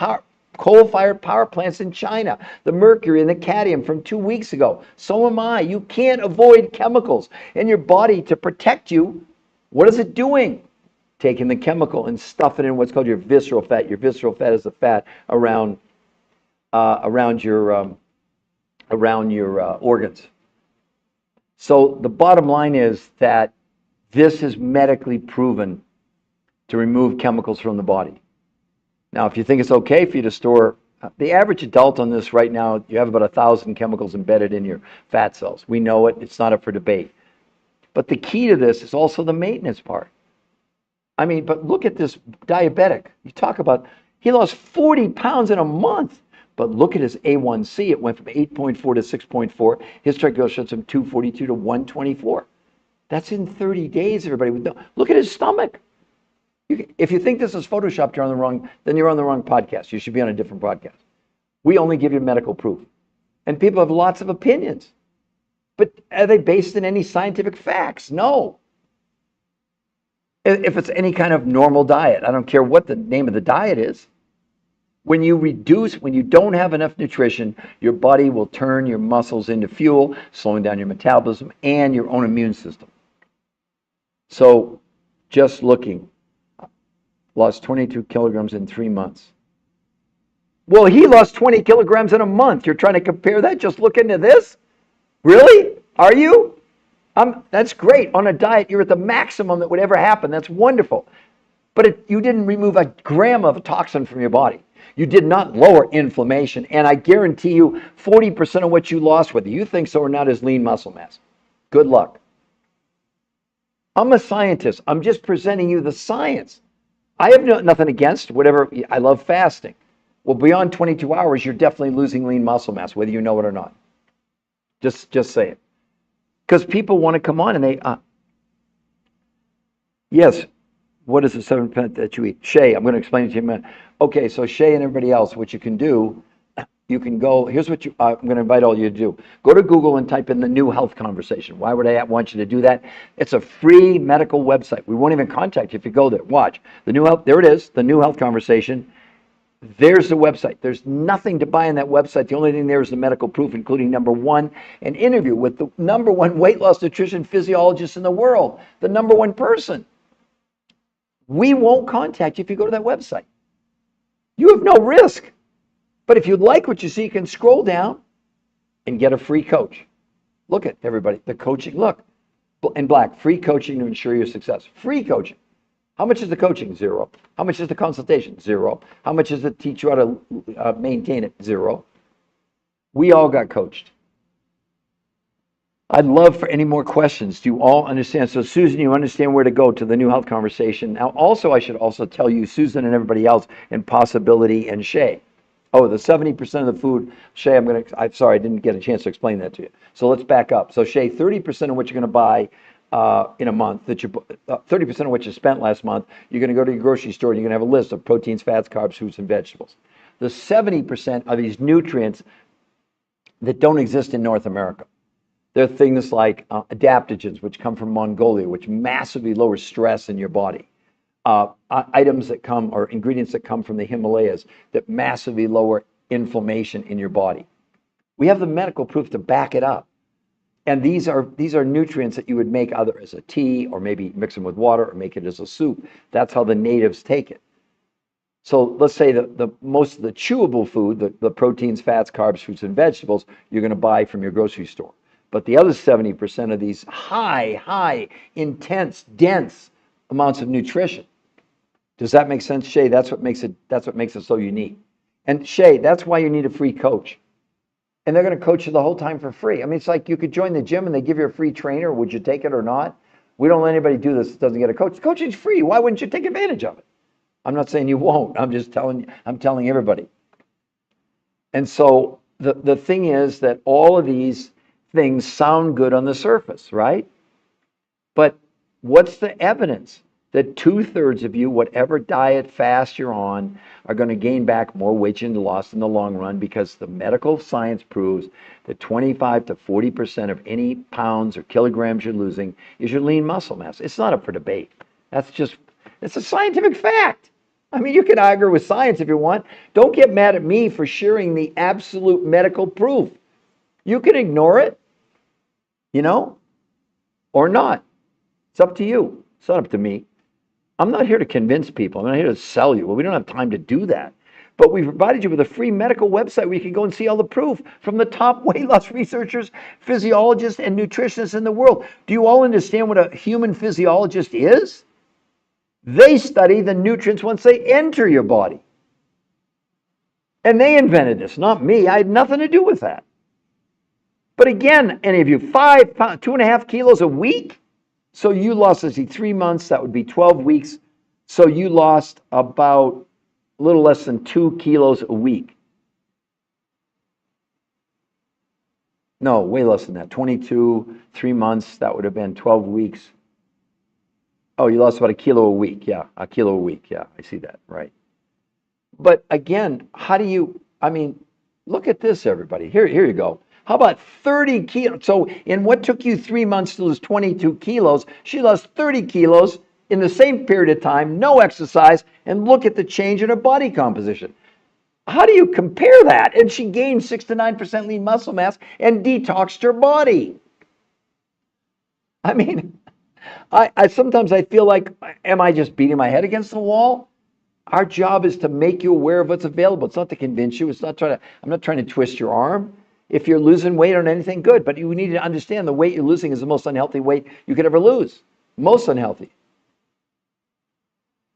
S1: power plants in China, the mercury and the cadmium from 2 weeks ago. So am I. You can't avoid chemicals in your body to protect you. What is it doing? Taking the chemical and stuffing it in what's called your visceral fat. Your visceral fat is the fat around your organs. So the bottom line is that this is medically proven to remove chemicals from the body. Now, if you think it's okay for you to store, the average adult on this right now, you have about 1,000 chemicals embedded in your fat cells. We know it. It's not up for debate. But the key to this is also the maintenance part. I mean, but look at this diabetic. You talk about, he lost 40 pounds in a month. But look at his A1C. It went from 8.4 to 6.4. His triglycerides from 242 to 124. That's in 30 days, everybody. Look at his stomach. If you think this is Photoshopped, you're on the wrong podcast. You should be on a different podcast. We only give you medical proof. And people have lots of opinions. But are they based in any scientific facts? No. If it's any kind of normal diet, I don't care what the name of the diet is. When you don't have enough nutrition, your body will turn your muscles into fuel, slowing down your metabolism and your own immune system. So, just looking, lost 22 kilograms in 3 months. Well, he lost 20 kilograms in a month. You're trying to compare that? Just look into this? Really? Are you? That's great. On a diet, you're at the maximum that would ever happen. That's wonderful. But you didn't remove a gram of a toxin from your body. You did not lower inflammation. And I guarantee you 40% of what you lost, whether you think so or not, is lean muscle mass. Good luck. I'm a scientist. I'm just presenting you the science. I have nothing against whatever. I love fasting. Well, beyond 22 hours, you're definitely losing lean muscle mass, whether you know it or not. Just say it. Because people want to come on and they, yes, what is the 7% that you eat? Shay, I'm going to explain it to you in a minute. Okay, so Shay and everybody else, what you can do, you can go, here's what I'm going to invite all you to do. Go to Google and type in the New Health Conversation. Why would I want you to do that? It's a free medical website. We won't even contact you if you go there. Watch. There it is, the New Health Conversation. There's the website. There's nothing to buy on that website. The only thing there is the medical proof, including number one, an interview with the number one weight loss nutrition physiologist in the world, the number one person. We won't contact you if you go to that website. You have no risk. But if you like what you see, you can scroll down and get a free coach. Look at everybody, the coaching. Look, in black, free coaching to ensure your success. Free coaching. How much is the coaching? $0. How much is the consultation? $0. How much is it to teach you how to maintain it? $0. We all got coached. I'd love for any more questions. Do you all understand? So Susan, you understand where to go to the New Health Conversation. Now, also, I should also tell you, Susan and everybody else, and Possibility and Shay. Oh, the 70% of the food, Shay, I'm sorry, I didn't get a chance to explain that to you. So let's back up. So Shay, 30% of what you're going to buy in a month, 30% of what you spent last month, you're going to go to your grocery store and you're going to have a list of proteins, fats, carbs, fruits, and vegetables. The 70% are these nutrients that don't exist in North America. They're things like adaptogens, which come from Mongolia, which massively lower stress in your body. items that come or ingredients that come from the Himalayas that massively lower inflammation in your body. We have the medical proof to back it up. And these are nutrients that you would make either as a tea or maybe mix them with water or make it as a soup. That's how the natives take it. So let's say the most of the chewable food, the proteins, fats, carbs, fruits, and vegetables, you're going to buy from your grocery store. But the other 70% of these high, intense, dense amounts of nutrition. Does that make sense, Shay? That's what makes it so unique. And Shay, that's why you need a free coach. And they're going to coach you the whole time for free. I mean, it's like you could join the gym and they give you a free trainer. Would you take it or not? We don't let anybody do this that doesn't get a coach. Coaching's free. Why wouldn't you take advantage of it? I'm not saying you won't. I'm just telling you. I'm telling everybody. And so the thing is that all of these things sound good on the surface, right? But what's the evidence that 2/3 of you, whatever diet fast you're on, are going to gain back more weight than lost in the long run? Because the medical science proves that 25 to 40% of any pounds or kilograms you're losing is your lean muscle mass. It's not up for debate. It's a scientific fact. I mean, you can argue with science if you want. Don't get mad at me for sharing the absolute medical proof. You can ignore it, or not. It's up to you. It's not up to me. I'm not here to convince people. I'm not here to sell you. Well, we don't have time to do that. But we've provided you with a free medical website where you can go and see all the proof from the top weight loss researchers, physiologists, and nutritionists in the world. Do you all understand what a human physiologist is? They study the nutrients once they enter your body. And they invented this, not me. I had nothing to do with that. But again, any of you, 5 pounds, 2.5 kilos a week? So you lost, let's see, 3 months, that would be 12 weeks. So you lost about a little less than 2 kilos a week. No, way less than that. 22, 3 months, that would have been 12 weeks. Oh, you lost about a kilo a week. Yeah, a kilo a week. Yeah, I see that. Right. But again, look at this, everybody. Here you go. How about 30 kilos? So in what took you 3 months to lose 22 kilos, she lost 30 kilos in the same period of time, no exercise, and look at the change in her body composition. How do you compare that? And she gained 6 to 9% lean muscle mass and detoxed her body. I mean, I sometimes I feel like, am I just beating my head against the wall? Our job is to make you aware of what's available. It's not to convince you. I'm not trying to twist your arm. If you're losing weight on anything, good. But you need to understand the weight you're losing is the most unhealthy weight you could ever lose. Most unhealthy.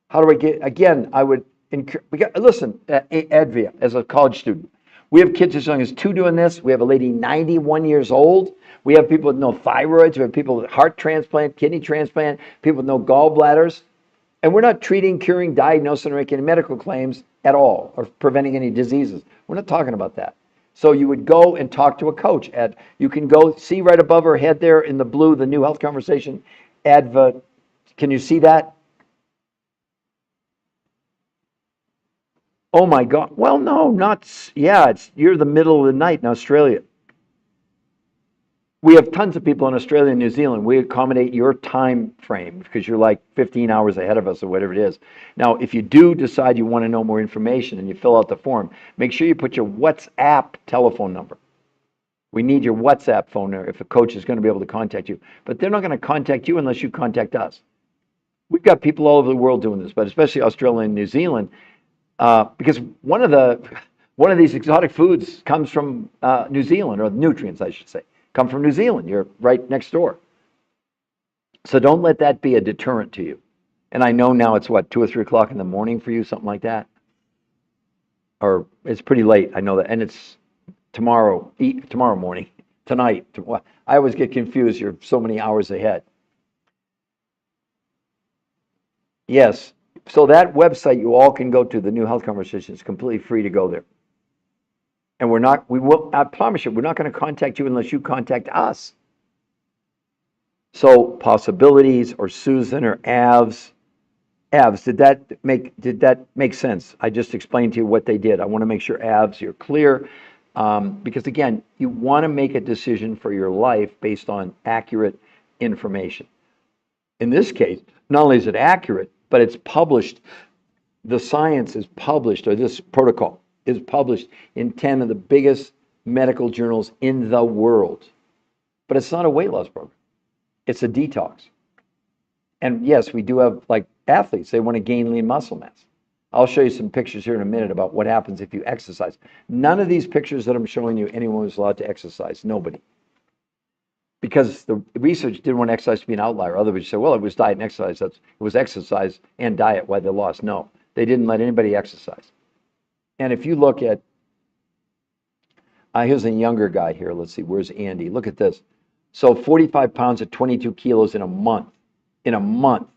S1: How do I get, again, I would listen, Advia, as a college student, we have kids as young as 2 doing this. We have a lady 91 years old. We have people with no thyroids. We have people with heart transplant, kidney transplant, people with no gallbladders. And we're not treating, curing, diagnosing, or making any medical claims at all, or preventing any diseases. We're not talking about that. So you would go and talk to a coach. You can go see right above her head there in the blue, the New Health Conversation. Can you see that? Oh my God. Well, no, you're the middle of the night in Australia. We have tons of people in Australia and New Zealand. We accommodate your time frame because you're like 15 hours ahead of us or whatever it is. Now, if you do decide you want to know more information and you fill out the form, make sure you put your WhatsApp telephone number. We need your WhatsApp phone number if a coach is going to be able to contact you. But they're not going to contact you unless you contact us. We've got people all over the world doing this, but especially Australia and New Zealand, because one of these exotic foods comes from New Zealand, or nutrients, I should say, come from New Zealand. You're right next door. So don't let that be a deterrent to you. And I know now it's 2 or 3 o'clock in the morning for you, something like that. Or it's pretty late, I know that. And it's tomorrow morning, tonight. I always get confused. You're so many hours ahead. Yes. So that website you all can go to, the New Health Conversation, is completely free to go there. And I promise you, we're not going to contact you unless you contact us. So possibilities, or Susan, or Avs, did that make sense? I just explained to you what they did. I want to make sure, Avs, you're clear. Because again, you want to make a decision for your life based on accurate information. In this case, not only is it accurate, but it's published. The science is published, or this protocol is published in 10 of the biggest medical journals in the world. But it's not a weight loss program. It's a detox. And yes, we do have like athletes, they want to gain lean muscle mass. I'll show you some pictures here in a minute about what happens if you exercise. None of these pictures that I'm showing you, anyone was allowed to exercise. Nobody. Because the research didn't want exercise to be an outlier. Otherwise, you say, well, it was diet and exercise. It was exercise and diet why they lost. No, they didn't let anybody exercise. And if you look at, here's a younger guy here. Let's see, where's Andy? Look at this. So 45 pounds at 22 kilos in a month. In a month.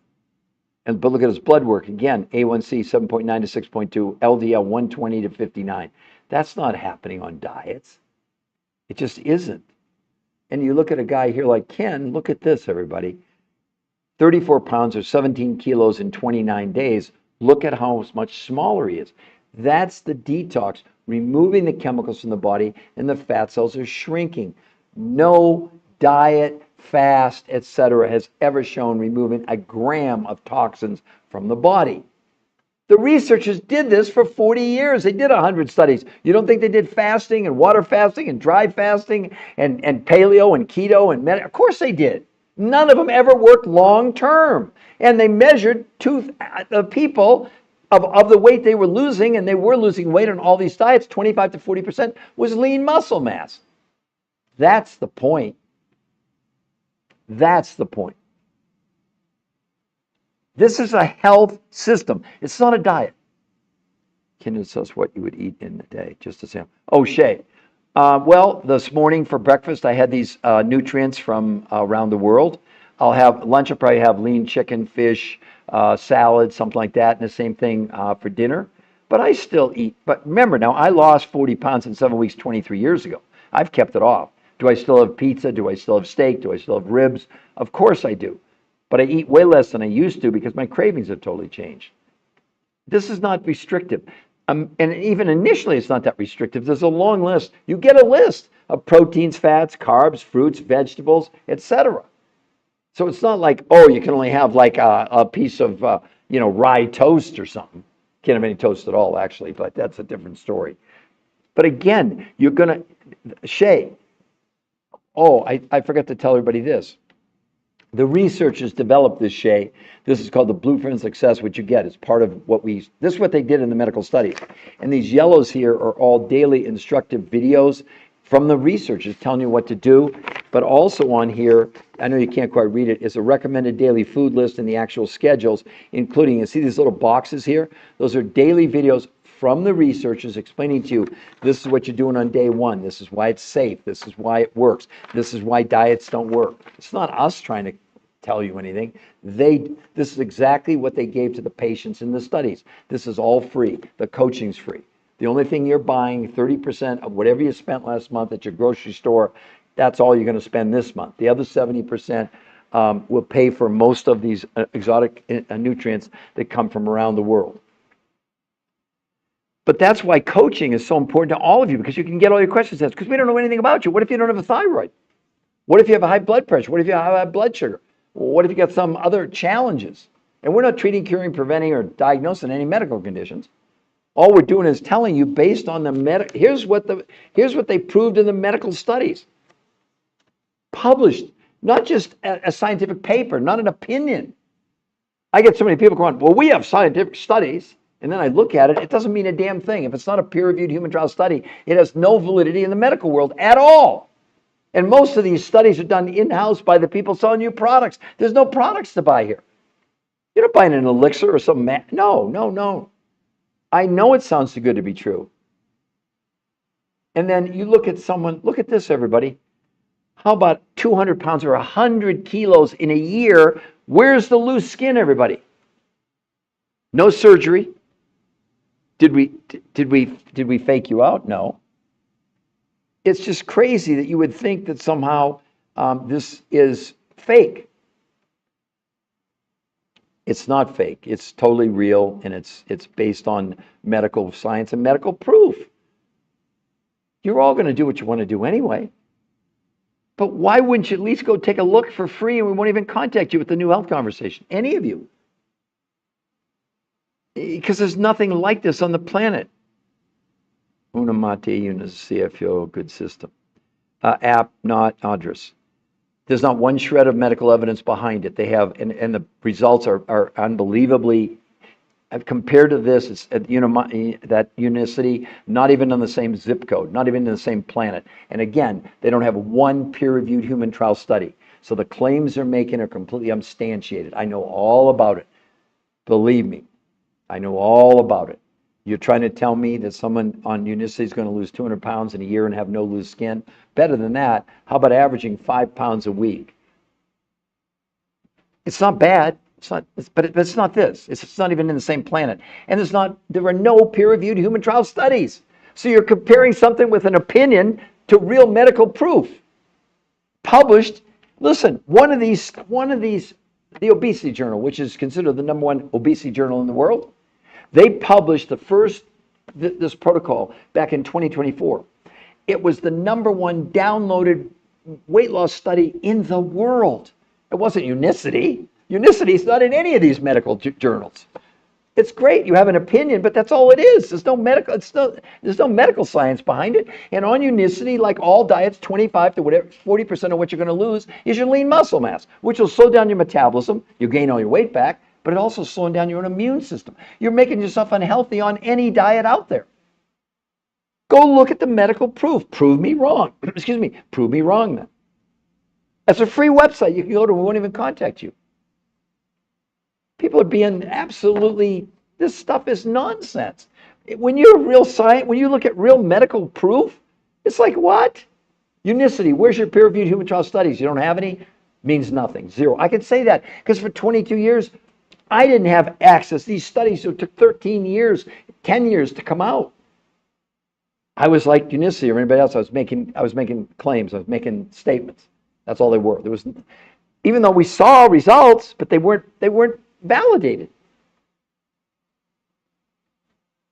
S1: But look at his blood work. Again, A1C 7.9 to 6.2, LDL 120 to 59. That's not happening on diets. It just isn't. And you look at a guy here like Ken, look at this, everybody. 34 pounds or 17 kilos in 29 days. Look at how much smaller he is. That's the detox, removing the chemicals from the body, and the fat cells are shrinking. No diet, fast, etc., has ever shown removing a gram of toxins from the body. The researchers did this for 40 years. They did 100 studies. You don't think they did fasting and water fasting and dry fasting and paleo and keto and of course they did. None of them ever worked long term. And they measured the people of the weight they were losing, and they were losing weight on all these diets. 25 to 40% was lean muscle mass. That's the point. That's the point. This is a health system. It's not a diet. Can you tell us what you would eat in a day? Just a sample. Oh, Shay. Well, this morning for breakfast, I had these nutrients from around the world. I'll have lunch. I'll probably have lean chicken, fish, salad, something like that, and the same thing for dinner. But I still eat. But remember now, I lost 40 pounds in 7 weeks 23 years ago. I've kept it off. Do I still have pizza? Do I still have steak? Do I still have ribs? Of course I do. But I eat way less than I used to because my cravings have totally changed. This is not restrictive. And even initially, it's not that restrictive. There's a long list. You get a list of proteins, fats, carbs, fruits, vegetables, etc. So it's not like, oh, you can only have like a piece of, rye toast or something. Can't have any toast at all, actually, but that's a different story. But again, you're going to, Shay, I forgot to tell everybody this. The researchers developed this, Shay. This is called the blueprint of success, which you get. It's part of this is what they did in the medical studies. And these yellows here are all daily instructive videos from the researchers telling you what to do. But also on here, I know you can't quite read it, is a recommended daily food list and the actual schedules, including, you see these little boxes here? Those are daily videos from the researchers explaining to you, this is what you're doing on day one. This is why it's safe. This is why it works. This is why diets don't work. It's not us trying to tell you anything. This is exactly what they gave to the patients in the studies. This is all free. The coaching's free. The only thing you're buying, 30% of whatever you spent last month at your grocery store, that's all you're going to spend this month. The other 70% will pay for most of these exotic nutrients that come from around the world. But that's why coaching is so important to all of you, because you can get all your questions answered, because we don't know anything about you. What if you don't have a thyroid? What if you have a high blood pressure? What if you have high blood sugar? What if you got some other challenges? And we're not treating, curing, preventing, or diagnosing any medical conditions. All we're doing is telling you based on the here's what they proved in the medical studies. Published, not just a scientific paper, not an opinion. I get so many people going, well, we have scientific studies. And then I look at it, it doesn't mean a damn thing. If it's not a peer-reviewed human trial study, it has no validity in the medical world at all. And most of these studies are done in-house by the people selling you products. There's no products to buy here. You're not buying an elixir or some no. I know it sounds too good to be true. And then you look at someone, look at this, everybody. How about 200 pounds or 100 kilos in a year? Where's the loose skin, everybody? No surgery. Did we fake you out? No. It's just crazy that you would think that somehow this is fake. It's not fake. It's totally real, and it's based on medical science and medical proof. You're all going to do what you want to do anyway. But why wouldn't you at least go take a look for free, and we won't even contact you with the new health conversation? Any of you. Because there's nothing like this on the planet. Una mate unis CFO, good system. App, not address. There's not one shred of medical evidence behind it. They have, and the results are unbelievably, compared to this, it's at that unicity, not even on the same zip code, not even in the same planet. And again, they don't have one peer-reviewed human trial study. So the claims they're making are completely unsubstantiated. I know all about it. Believe me, I know all about it. You're trying to tell me that someone on unicity is going to lose 200 pounds in a year and have no loose skin? Better than that, how about averaging 5 pounds a week? It's not bad. But it's not this. It's not even in the same planet. And there are no peer-reviewed human trial studies. So you're comparing something with an opinion to real medical proof. Published, listen, one of these, the Obesity Journal, which is considered the #1 obesity journal in the world, they published this protocol back in 2024. It was the #1 downloaded weight loss study in the world. It wasn't Unicity. Unicity is not in any of these medical journals. It's great. You have an opinion, but that's all it is. There's no medical science behind it. And on Unicity, like all diets, 25 to whatever, 40% of what you're going to lose is your lean muscle mass, which will slow down your metabolism. You gain all your weight back, but it also slowing down your own immune system. You're making yourself unhealthy on any diet out there. Go look at the medical proof. Prove me wrong. Excuse me. Prove me wrong then. That's a free website. You can go to. We won't even contact you. People are being absolutely, this stuff is nonsense. When you're real science, when you look at real medical proof, it's like, what? Unicity, where's your peer-reviewed human trial studies? You don't have any? Means nothing, zero. I can say that because for 22 years, I didn't have access. These studies, it took 13 years, 10 years to come out. I was like Unicity or anybody else. I was making claims. I was making statements. That's all they were. There was, even though we saw results, but they weren't validated.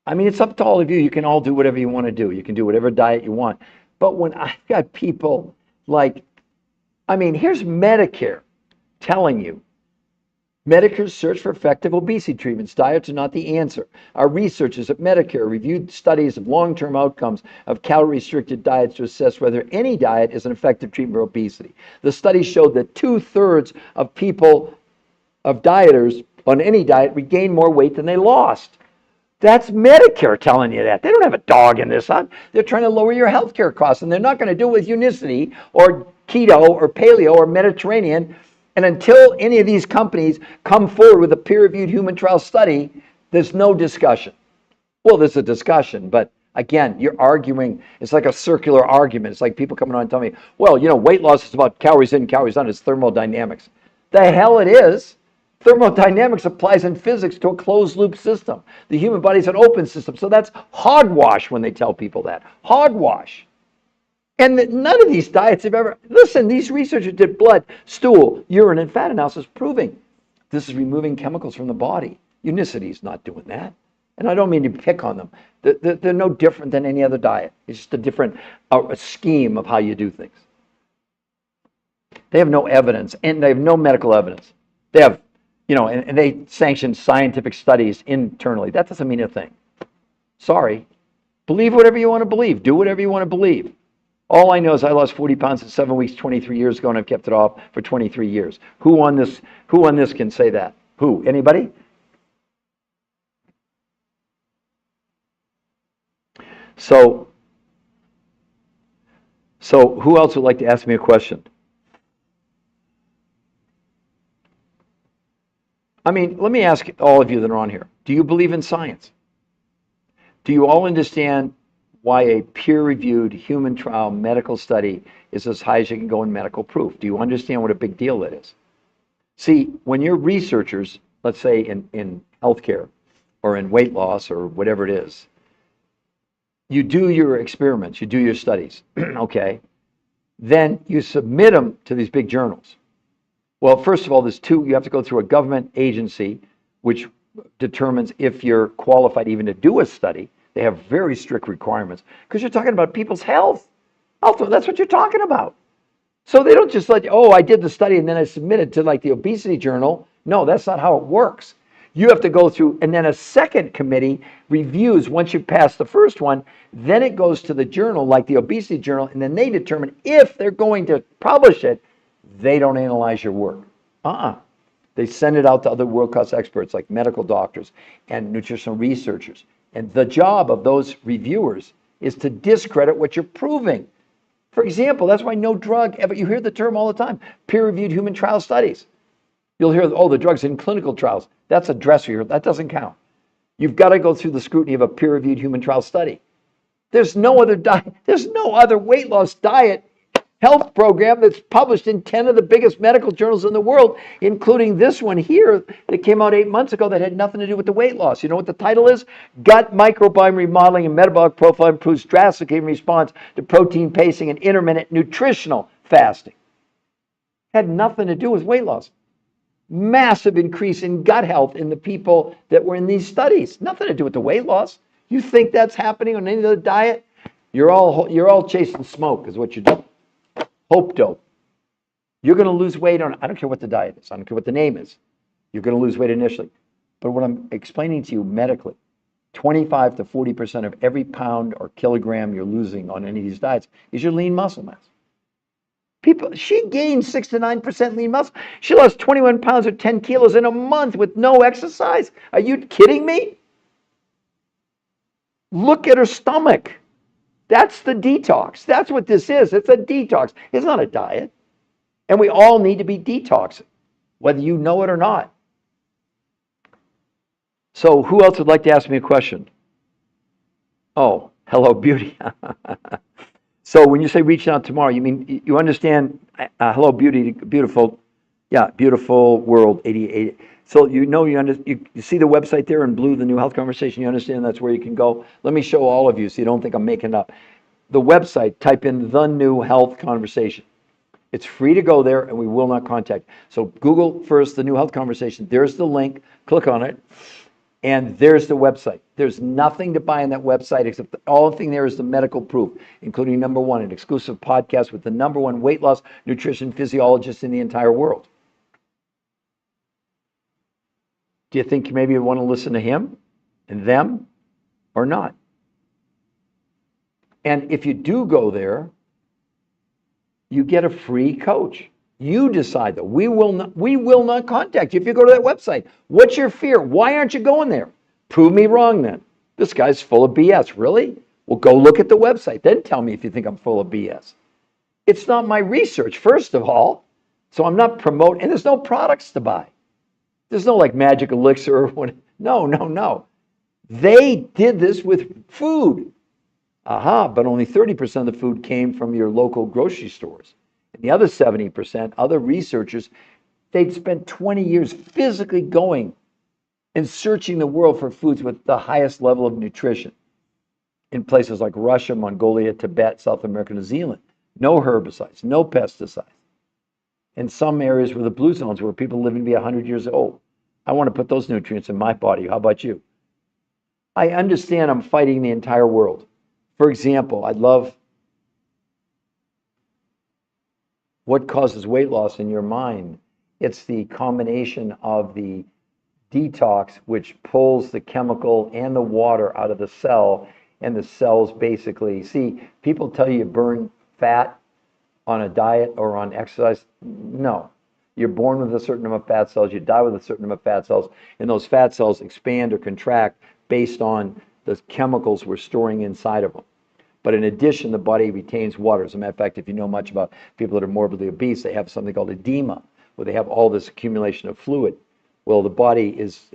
S1: I mean, it's up to all of you. You can all do whatever you want to do. You can do whatever diet you want. But when I've got people like, I mean, here's Medicare telling you, Medicare's search for effective obesity treatments. Diets are not the answer. Our researchers at Medicare reviewed studies of long-term outcomes of calorie-restricted diets to assess whether any diet is an effective treatment for obesity. The study showed that 2/3 of people, of dieters on any diet, regained more weight than they lost. That's Medicare telling you that. They don't have a dog in this, huh? They're trying to lower your healthcare costs, and they're not going to do it with Unicity or keto or paleo or Mediterranean. And until any of these companies come forward with a peer-reviewed human trial study, there's no discussion. Well, there's a discussion, but again, you're arguing. It's like a circular argument. It's like people coming on and telling me, well, weight loss is about calories in, calories out. It's thermodynamics. The hell it is. Thermodynamics applies in physics to a closed-loop system. The human body is an open system, so that's hogwash when they tell people that. Hogwash. And none of these diets have ever, listen, these researchers did blood, stool, urine, and fat analysis proving this is removing chemicals from the body. Unicity is not doing that. And I don't mean to pick on them. They're no different than any other diet. It's just a different scheme of how you do things. They have no evidence, and they have no medical evidence. They have, and they sanction scientific studies internally. That doesn't mean a thing. Sorry. Believe whatever you want to believe. Do whatever you want to believe. All I know is I lost 40 pounds in 7 weeks 23 years ago, and I've kept it off for 23 years. Who on this can say that? Who? Anybody? So who else would like to ask me a question? I mean, let me ask all of you that are on here. Do you believe in science? Do you all understand why a peer-reviewed human trial medical study is as high as you can go in medical proof? Do you understand what a big deal that is? See, when you're researchers, let's say in healthcare or in weight loss or whatever it is, you do your experiments, you do your studies, okay? Then you submit them to these big journals. Well, first of all, you have to go through a government agency which determines if you're qualified even to do a study. They have very strict requirements because you're talking about people's health. That's what you're talking about. So they don't just let you, I did the study and then I submitted to like the obesity journal. No, that's not how it works. You have to go through, and then a second committee reviews once you've passed the first one. Then it goes to the journal, like the obesity journal, and then they determine if they're going to publish it. They don't analyze your work. They send it out to other world-class experts like medical doctors and nutritional researchers. And the job of those reviewers is to discredit what you're proving. For example, that's why no drug ever, you hear the term all the time, peer-reviewed human trial studies. You'll hear, oh, the drug's in clinical trials. That's a dresser. That doesn't count. You've got to go through the scrutiny of a peer-reviewed human trial study. There's no other diet. There's no other weight loss diet health program that's published in 10 of the biggest medical journals in the world, including this one here that came out 8 months ago that had nothing to do with the weight loss. You know what the title is? Gut microbiome remodeling and metabolic profile improves drastically in response to protein pacing and intermittent nutritional fasting. Had nothing to do with weight loss. Massive increase in gut health in the people that were in these studies. Nothing to do with the weight loss. You think that's happening on any other diet? You're all chasing smoke is what you're doing. Hope dope. You're going to lose weight on, I don't care what the diet is. I don't care what the name is. You're going to lose weight initially. But what I'm explaining to you medically, 25 to 40% of every pound or kilogram you're losing on any of these diets is your lean muscle mass. She gained 6 to 9% lean muscle. She lost 21 pounds or 10 kilos in a month with no exercise. Are you kidding me? Look at her stomach. That's the detox. That's what this is. It's a detox. It's not a diet. And we all need to be detoxing, whether you know it or not. So who else would like to ask me a question? Oh, hello, beauty. So when you say reaching out tomorrow, you mean you understand, hello, beauty, beautiful, yeah, beautiful world, 88. So you see the website there in blue, the New Health Conversation, you understand that's where you can go. Let me show all of you so you don't think I'm making it up. The website, type in the New Health Conversation. It's free to go there and we will not contact. So Google first the New Health Conversation. There's the link, click on it. And there's the website. There's nothing to buy on that website except the only thing there is the medical proof, including number one, an exclusive podcast with the number one weight loss nutrition physiologist in the entire world. Do you think maybe you want to listen to him and them or not? And if you do go there, you get a free coach. You decide though. We will not contact you if you go to that website. What's your fear? Why aren't you going there? Prove me wrong then. This guy's full of BS. Really? Well, go look at the website. Then tell me if you think I'm full of BS. It's not my research, first of all. So I'm not promoting, and there's no products to buy. There's no like magic elixir or what. No. They did this with food. But only 30% of the food came from your local grocery stores. And the other 70%, other researchers, they'd spent 20 years physically going and searching the world for foods with the highest level of nutrition in places like Russia, Mongolia, Tibet, South America, New Zealand. No herbicides, no pesticides. In some areas where the blue zones where people living to be 100 years old. I want to put those nutrients in my body. How about you? I understand I'm fighting the entire world. For example, I'd love what causes weight loss in your mind. It's the combination of the detox, which pulls the chemical and the water out of the cell, and the cells basically, see, people tell you burn fat on a diet or on exercise. No. You're born with a certain number of fat cells, you die with a certain number of fat cells, and those fat cells expand or contract based on the chemicals we're storing inside of them. But in addition, the body retains water. As a matter of fact, if you know much about people that are morbidly obese, they have something called edema, where they have all this accumulation of fluid. Well, the body is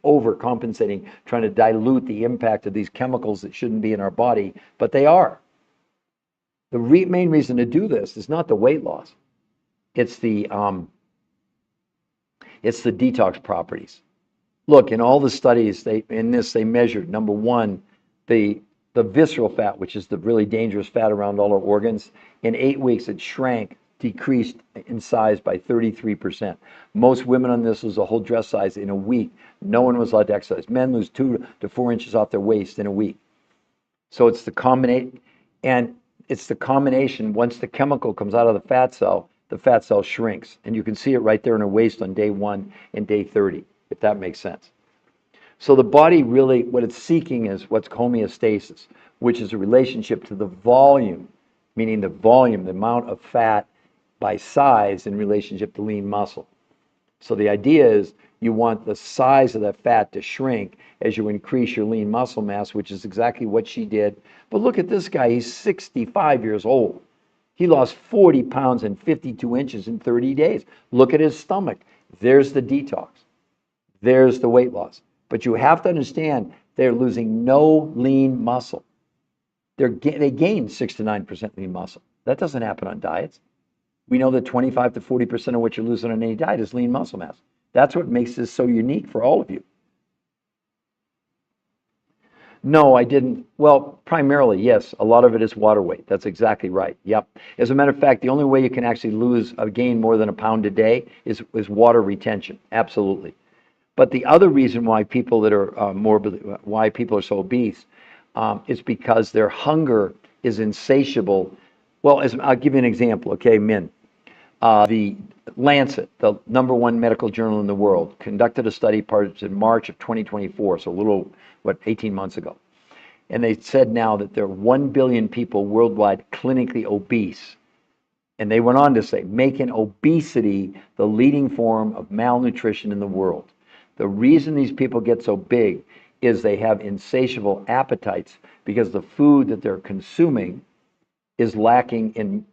S1: overcompensating, trying to dilute the impact of these chemicals that shouldn't be in our body, but they are. The main reason to do this is not the weight loss. It's the detox properties. Look, in all the studies, they measured, number one, the visceral fat, which is the really dangerous fat around all our organs. In 8 weeks, it decreased in size by 33%. Most women on this lose a whole dress size in a week. No one was allowed to exercise. Men lose 2 to 4 inches off their waist in a week. So it's the combination, and it's the combination. Once the chemical comes out of the fat cell shrinks, and you can see it right there in her waist on day 1 and day 30. if that makes sense. So the body really, what it's seeking is what's homeostasis, which is a relationship to the volume, meaning the volume, the amount of fat by size in relationship to lean muscle. So the idea is you want the size of that fat to shrink as you increase your lean muscle mass, which is exactly what she did. But look at this guy, he's 65 years old. He lost 40 pounds and 52 inches in 30 days. Look at his stomach. There's the detox. There's the weight loss. But you have to understand they're losing no lean muscle. They gain 6 to 9% lean muscle. That doesn't happen on diets. We know that 25 to 40% of what you're losing on any diet is lean muscle mass. That's what makes this so unique for all of you. No, I didn't. Well, primarily, yes. A lot of it is water weight. That's exactly right. Yep. As a matter of fact, the only way you can actually gain more than a pound a day is water retention. Absolutely. But the other reason why people that are why people are so obese is because their hunger is insatiable. Well, I'll give you an example, okay, men. The Lancet, the #1 medical journal in the world, conducted a study published in March of 2024, so a little, 18 months ago. And they said now that there are 1 billion people worldwide clinically obese. And they went on to say, making obesity the leading form of malnutrition in the world. The reason these people get so big is they have insatiable appetites because the food that they're consuming is lacking in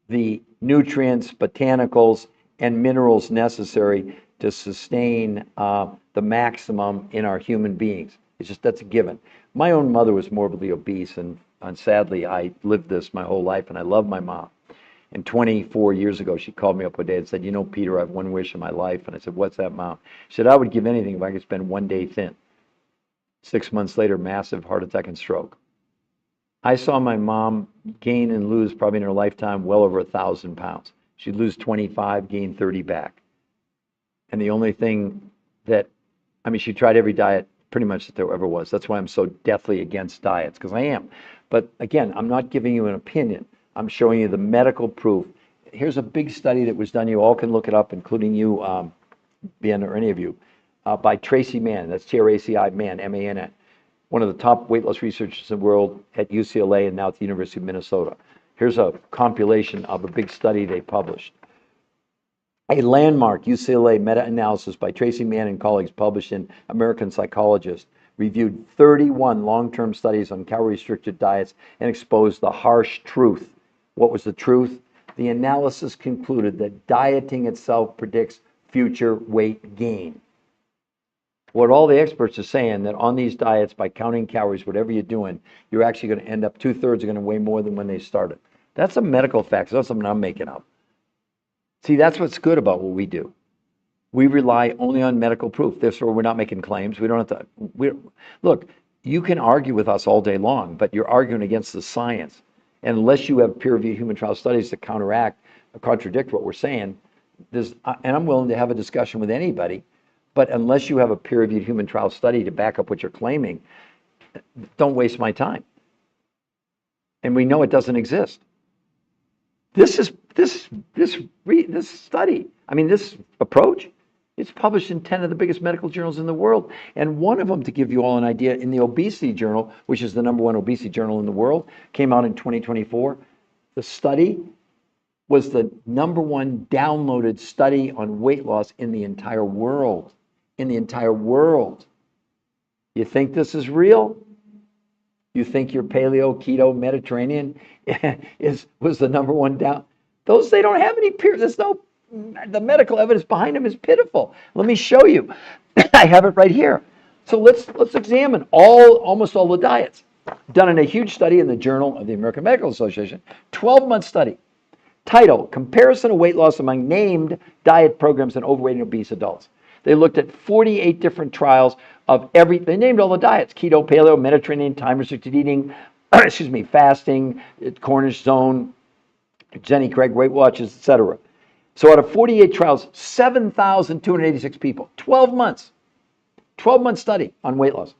S1: the nutrients, botanicals, and minerals necessary to sustain the maximum in our human beings. It's just, that's a given. My own mother was morbidly obese, and sadly, I lived this my whole life, and I love my mom. And 24 years ago, she called me up one day and said, you know, Peter, I have one wish in my life. And I said, what's that, Mom? She said, I would give anything if I could spend one day thin. 6 months later, massive heart attack and stroke. I saw my mom gain and lose probably in her lifetime well over 1,000 pounds. She'd lose 25, gain 30 back. And the only thing she tried every diet pretty much that there ever was. That's why I'm so deathly against diets, because I am. But again, I'm not giving you an opinion. I'm showing you the medical proof. Here's a big study that was done. You all can look it up, including you, Ben, or any of you, by Tracy Mann. That's Traci Mann, M-A-N-N. One of the top weight loss researchers in the world at UCLA and now at the University of Minnesota. Here's a compilation of a big study they published. A landmark UCLA meta-analysis by Tracy Mann and colleagues published in American Psychologist reviewed 31 long-term studies on calorie-restricted diets and exposed the harsh truth. What was the truth? The analysis concluded that dieting itself predicts future weight gain. What all the experts are saying, that on these diets, by counting calories, whatever you're doing, you're actually going to end up 2/3 are going to weigh more than when they started. That's a medical fact. It's not something I'm making up. See, that's what's good about what we do. We rely only on medical proof. Therefore, we're not making claims. We don't have to. Look, you can argue with us all day long, but you're arguing against the science. And unless you have peer-reviewed human trial studies to contradict what we're saying, and I'm willing to have a discussion with anybody, but unless you have a peer-reviewed human trial study to back up what you're claiming, don't waste my time. And we know it doesn't exist. This study, this approach, it's published in 10 of the biggest medical journals in the world. And one of them, to give you all an idea, in the Obesity Journal, which is the #1 obesity journal in the world, came out in 2024. The study was the #1 downloaded study on weight loss in the entire world. In the entire world. You think this is real? You think your paleo, keto, Mediterranean was the #1 down? Those, they don't have any the medical evidence behind them is pitiful. Let me show you. I have it right here. So let's examine almost all the diets done in a huge study in the Journal of the American Medical Association, 12-month study. Title: Comparison of weight loss among named diet programs in overweight and obese adults. They looked at 48 different trials of they named all the diets: keto, paleo, Mediterranean, time-restricted eating, fasting, Cornish zone, Jenny Craig, Weight Watchers, etc. So out of 48 trials, 7,286 people, 12 months, 12-month study on weight loss.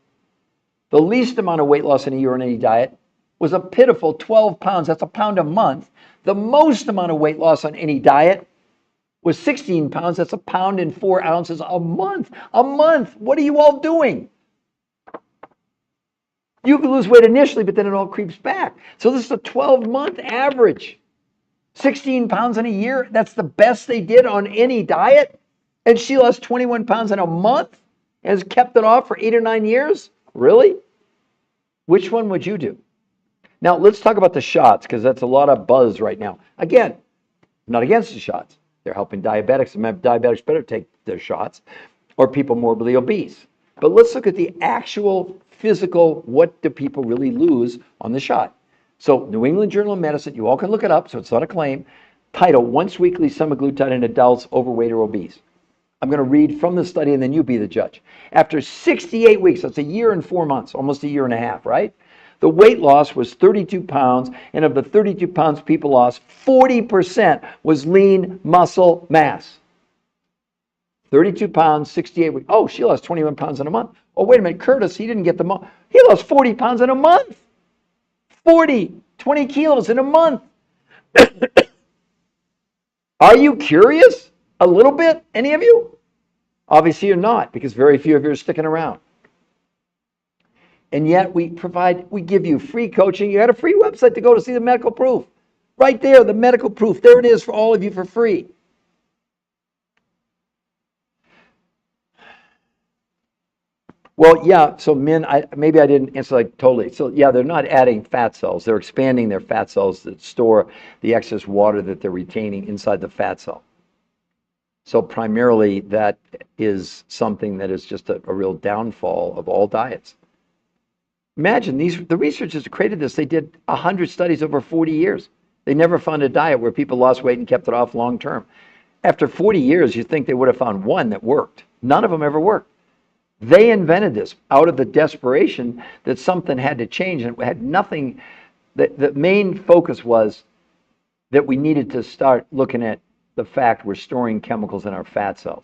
S1: The least amount of weight loss in a year on any diet was a pitiful 12 pounds. That's a pound a month. The most amount of weight loss on any diet, Was 16 pounds. That's 1 pound and 4 ounces a month. A month. What are you all doing? You can lose weight initially, but then it all creeps back. So this is a 12-month average. 16 pounds in a year. That's the best they did on any diet. And she lost 21 pounds in a month and has kept it off for 8 or 9 years. Really? Which one would you do? Now, let's talk about the shots, because that's a lot of buzz right now. Again, I'm not against the shots. They're helping diabetics, and diabetics better take their shots, or people morbidly obese. But let's look at the actual physical, what do people really lose on the shot? So New England Journal of Medicine, you all can look it up, so it's not a claim. Title, once weekly semaglutide in adults overweight or obese. I'm going to read from the study, and then you be the judge. After 68 weeks, that's a year and 4 months, almost a year and a half, right? The weight loss was 32 pounds, and of the 32 pounds people lost, 40% was lean muscle mass. 32 pounds, 68 weeks. Oh, she lost 21 pounds in a month. Oh, wait a minute, Curtis, he didn't get the month. He lost 40 pounds in a month. 20 kilos in a month. Are you curious? A little bit, any of you? Obviously you're not, because very few of you are sticking around. And yet we give you free coaching. You got a free website to go to see the medical proof. Right there, the medical proof. There it is for all of you for free. Well, yeah, so men, maybe I didn't answer like totally. So yeah, they're not adding fat cells. They're expanding their fat cells that store the excess water that they're retaining inside the fat cell. So primarily that is something that is just a real downfall of all diets. Imagine the researchers who created this, they did 100 studies over 40 years. They never found a diet where people lost weight and kept it off long term. After 40 years, you'd think they would have found one that worked. None of them ever worked. They invented this out of the desperation that something had to change, and it had nothing. The main focus was that we needed to start looking at the fact we're storing chemicals in our fat cells.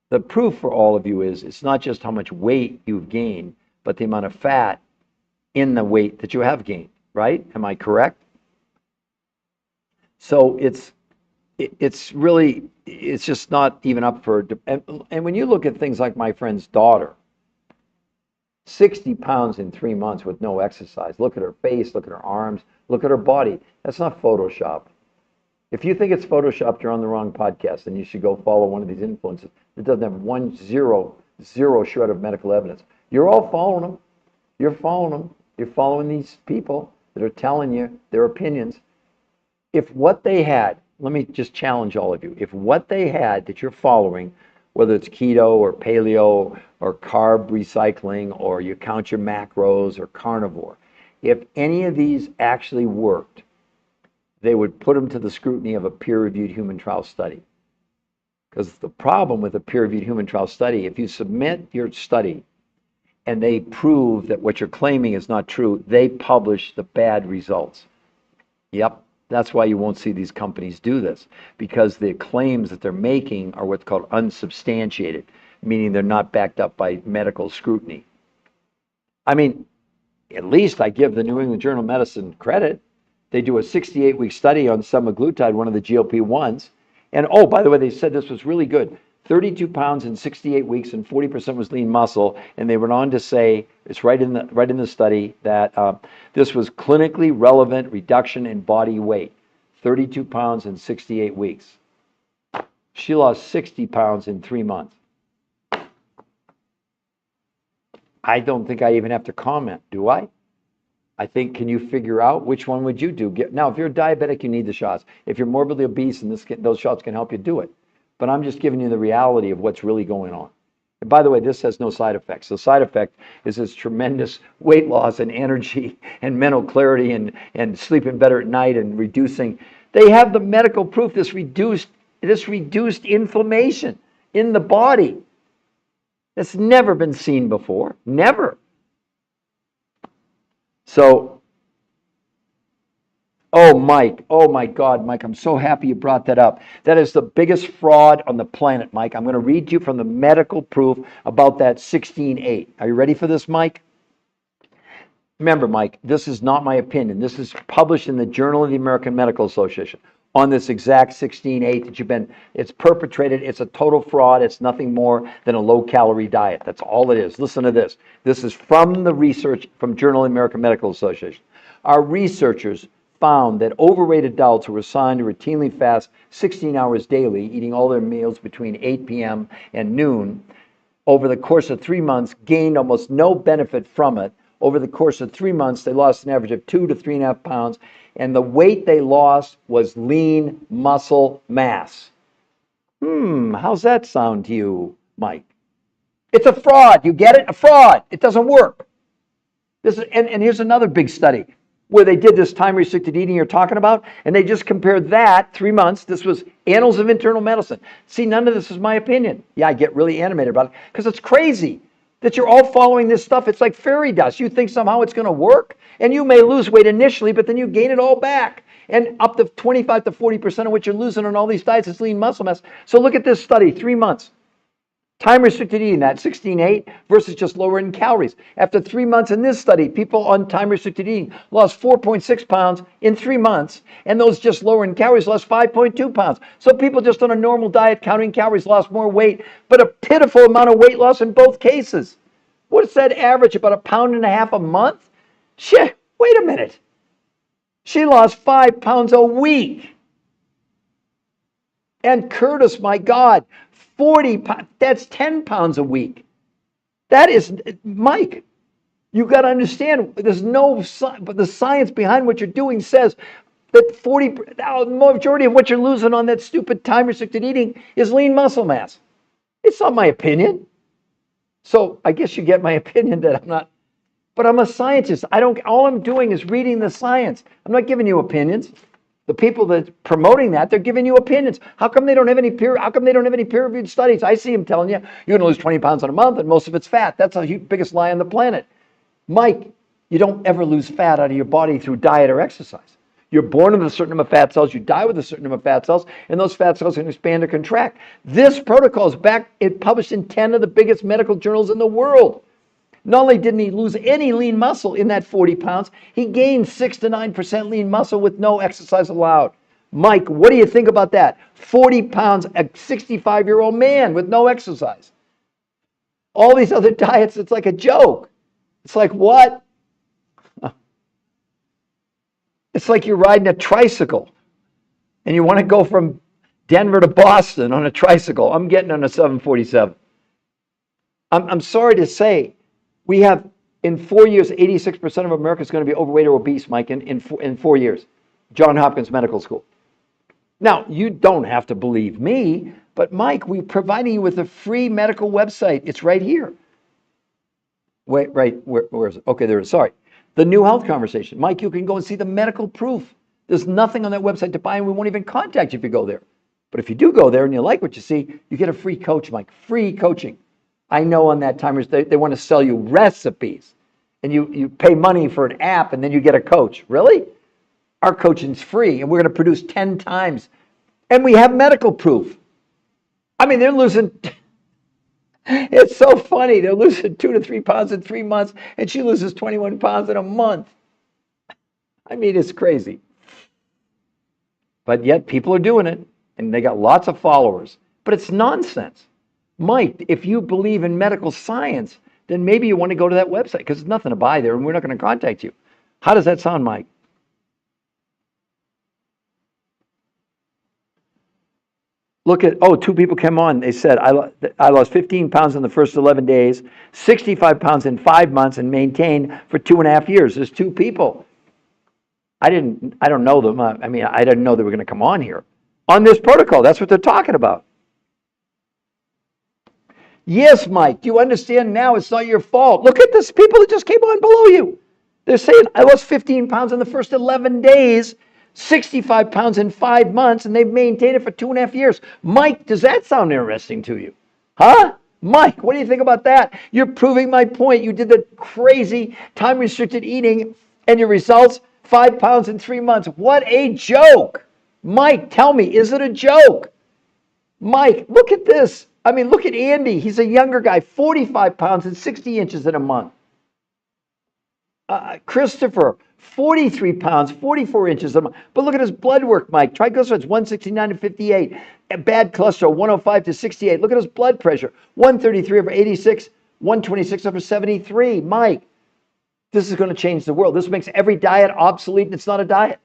S1: The proof for all of you is it's not just how much weight you've gained, but the amount of fat in the weight that you have gained, right? Am I correct? So it's just not even up for, and when you look at things like my friend's daughter, 60 pounds in 3 months with no exercise. Look at her face, look at her arms, look at her body. That's not Photoshop. If you think it's Photoshopped, you're on the wrong podcast, and you should go follow one of these influencers that doesn't have zero shred of medical evidence. You're all following them. You're following them. You're following these people that are telling you their opinions. If what they had, let me just challenge all of you. If what they had that you're following, whether it's keto or paleo or carb recycling, or you count your macros or carnivore, if any of these actually worked, they would put them to the scrutiny of a peer-reviewed human trial study. Because the problem with a peer-reviewed human trial study, if you submit your study and they prove that what you're claiming is not true, they publish the bad results. Yep. That's why you won't see these companies do this, because the claims that they're making are what's called unsubstantiated, meaning they're not backed up by medical scrutiny. I mean, at least I give the New England Journal of Medicine credit. They do a 68-week study on semaglutide, one of the GLP-1s. And oh, by the way, they said this was really good. 32 pounds in 68 weeks and 40% was lean muscle. And they went on to say, it's right in the study, that this was clinically relevant reduction in body weight. 32 pounds in 68 weeks. She lost 60 pounds in 3 months. I don't think I even have to comment, do I? I think, can you figure out which one would you do? Now, if you're diabetic, you need the shots. If you're morbidly obese, and those shots can help you do it. But I'm just giving you the reality of what's really going on. And by the way, this has no side effects. The side effect is this tremendous weight loss and energy and mental clarity and sleeping better at night and reducing. They have the medical proof, this reduced inflammation in the body. That's never been seen before. Never. So, oh, Mike, oh my God, Mike, I'm so happy you brought that up. That is the biggest fraud on the planet, Mike. I'm going to read to you from the medical proof about that 16.8. Are you ready for this, Mike? Remember, Mike, this is not my opinion. This is published in the Journal of the American Medical Association. on this exact 16-8 that you've been, it's perpetrated. It's a total fraud. It's nothing more than a low-calorie diet. That's all it is. Listen to this. This is from the research from Journal of the American Medical Association. Our researchers found that overweight adults who were assigned to routinely fast 16 hours daily, eating all their meals between 8 p.m. and noon, over the course of 3 months, gained almost no benefit from it. Over the course of 3 months, they lost an average of 2 to 3.5 pounds, and the weight they lost was lean muscle mass. How's that sound to you, Mike? It's a fraud. You get it? A fraud. It doesn't work. And here's another big study where they did this time-restricted eating you're talking about, and they just compared that 3 months. This was Annals of Internal Medicine. See, none of this is my opinion. Yeah, I get really animated about it because it's crazy that you're all following this stuff. It's like fairy dust. You think somehow it's going to work, and you may lose weight initially, but then you gain it all back. And up to 25 to 40% of what you're losing on all these diets is lean muscle mass. So look at this study, 3 months. Time-restricted eating, that 16-8 versus just lowering calories. After 3 months in this study, people on time-restricted eating lost 4.6 pounds in 3 months, and those just lowering calories lost 5.2 pounds. So people just on a normal diet, counting calories, lost more weight, but a pitiful amount of weight loss in both cases. What's that average? About 1.5 pounds a month? Shit, wait a minute. She lost 5 pounds a week. And Curtis, my God, 40 pounds, that's 10 pounds a week. That is, Mike, you got to understand, there's no, but the science behind what you're doing says that the majority of what you're losing on that stupid time-restricted eating is lean muscle mass. It's not my opinion. So I guess you get my opinion that I'm not, but I'm a scientist. All I'm doing is reading the science. I'm not giving you opinions. The people that are promoting that, they're giving you opinions. How come they don't have any peer-reviewed studies? I see them telling you're going to lose 20 pounds in a month, and most of it's fat. That's the biggest lie on the planet. Mike, you don't ever lose fat out of your body through diet or exercise. You're born with a certain number of fat cells, you die with a certain number of fat cells, and those fat cells can expand or contract. This protocol is published in 10 of the biggest medical journals in the world. Not only didn't he lose any lean muscle in that 40 pounds, he gained 6 to 9% lean muscle with no exercise allowed. Mike, what do you think about that? 40 pounds, a 65-year-old man with no exercise. All these other diets, it's like a joke. It's like what? It's like you're riding a tricycle and you want to go from Denver to Boston on a tricycle. I'm getting on a 747. I'm sorry to say, we have, in 4 years, 86% of America is going to be overweight or obese, Mike, in 4 years. Johns Hopkins Medical School. Now, you don't have to believe me, but Mike, we're providing you with a free medical website. It's right here. Wait, right, where is it? Okay, there it is. Sorry. The New Health Conversation. Mike, you can go and see the medical proof. There's nothing on that website to buy, and we won't even contact you if you go there. But if you do go there and you like what you see, you get a free coach, Mike. Free coaching. I know on that timers they want to sell you recipes, and you pay money for an app, and then you get a coach. Really? Our coaching's free, and we're going to produce 10 times. And we have medical proof. I mean, they're losing, it's so funny. They're losing 2 to 3 pounds in 3 months, and she loses 21 pounds in a month. I mean, it's crazy. But yet people are doing it, and they got lots of followers. But it's nonsense. Mike, if you believe in medical science, then maybe you want to go to that website because there's nothing to buy there and we're not going to contact you. How does that sound, Mike? Look at, 2 people came on. They said, I lost 15 pounds in the first 11 days, 65 pounds in 5 months, and maintained for 2.5 years. There's 2 people. I don't know them. I didn't know they were going to come on here. On this protocol, that's what they're talking about. Yes, Mike, do you understand now? It's not your fault. Look at this, people that just came on below you. They're saying, I lost 15 pounds in the first 11 days, 65 pounds in 5 months, and they've maintained it for 2.5 years. Mike, does that sound interesting to you? Huh? Mike, what do you think about that? You're proving my point. You did the crazy time-restricted eating, and your results, 5 pounds in 3 months. What a joke. Mike, tell me, is it a joke? Mike, look at this. I mean, look at Andy. He's a younger guy, 45 pounds and 60 inches in a month. Christopher, 43 pounds, 44 inches. But look at his blood work, Mike. Triglycerides 169 to 58. Bad cholesterol 105 to 68. Look at his blood pressure 133 over 86, 126 over 73. Mike, this is going to change the world. This makes every diet obsolete, and it's not a diet.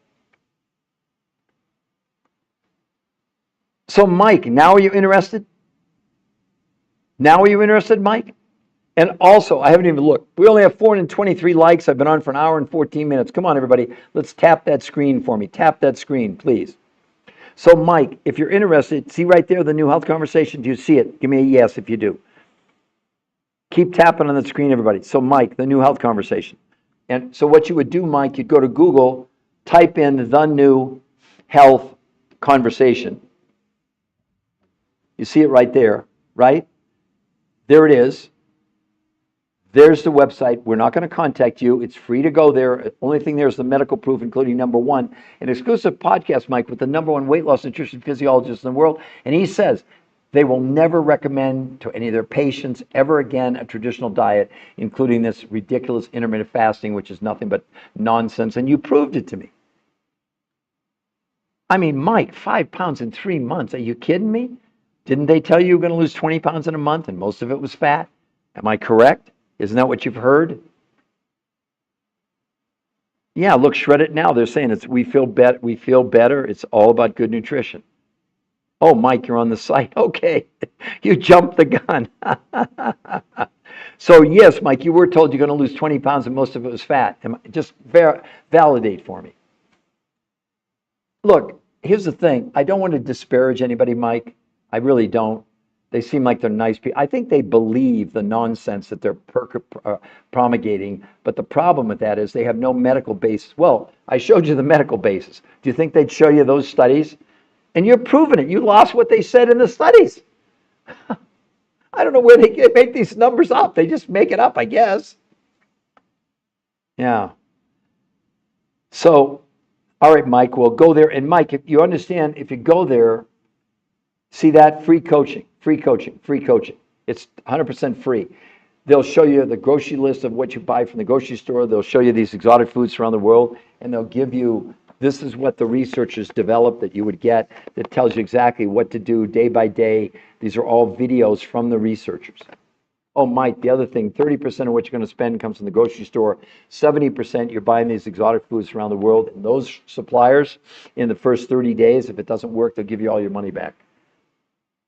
S1: So, Mike, now are you interested? Now are you interested, Mike? And also, I haven't even looked. We only have 423 likes. I've been on for an hour and 14 minutes. Come on, everybody. Let's tap that screen for me. Tap that screen, please. So, Mike, if you're interested, see right there the new health conversation. Do you see it? Give me a yes if you do. Keep tapping on the screen, everybody. So, Mike, the new health conversation. And so what you would do, Mike, you'd go to Google, type in the new health conversation. You see it right there, right? There it is. There's the website. We're not going to contact you. It's free to go there. Only thing there is the medical proof, including number one, an exclusive podcast, Mike, with the number one weight loss nutrition physiologist in the world. And he says they will never recommend to any of their patients ever again a traditional diet, including this ridiculous intermittent fasting, which is nothing but nonsense. And you proved it to me. I mean, Mike, 5 pounds in 3 months. Are you kidding me? Didn't they tell you were going to lose 20 pounds in a month and most of it was fat? Am I correct? Isn't that what you've heard? Yeah, look, shred it now. They're saying we feel better. It's all about good nutrition. Oh, Mike, you're on the site. Okay, you jumped the gun. So yes, Mike, you were told you're going to lose 20 pounds and most of it was fat. Just validate for me. Look, here's the thing. I don't want to disparage anybody, Mike. I really don't. They seem like they're nice people. I think they believe the nonsense that they're promulgating. But the problem with that is they have no medical basis. Well, I showed you the medical basis. Do you think they'd show you those studies? And you're proving it. You lost what they said in the studies. I don't know where they make these numbers up. They just make it up, I guess. Yeah. So, all right, Mike, we'll go there. And Mike, if you understand, if you go there, see that? Free coaching, free coaching, free coaching. It's 100% free. They'll show you the grocery list of what you buy from the grocery store. They'll show you these exotic foods around the world, and they'll give you, this is what the researchers developed that you would get that tells you exactly what to do day by day. These are all videos from the researchers. Oh, Mike, the other thing, 30% of what you're going to spend comes from the grocery store. 70% you're buying these exotic foods around the world. And those suppliers, in the first 30 days, if it doesn't work, they'll give you all your money back.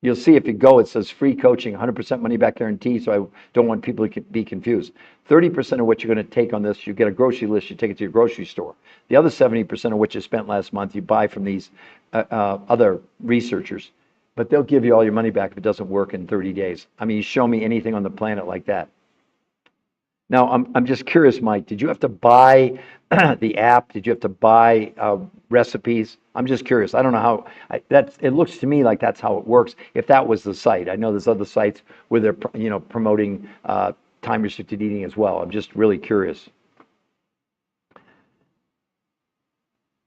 S1: You'll see if you go, it says free coaching, 100% money back guarantee, so I don't want people to be confused. 30% of what you're going to take on this, you get a grocery list, you take it to your grocery store. The other 70% of what you spent last month, you buy from these other researchers. But they'll give you all your money back if it doesn't work in 30 days. I mean, you show me anything on the planet like that. Now, I'm just curious, Mike, did you have to buy the app? Did you have to buy recipes? I'm just curious. I don't know how, it looks to me like that's how it works, if that was the site. I know there's other sites where they're promoting time-restricted eating as well. I'm just really curious.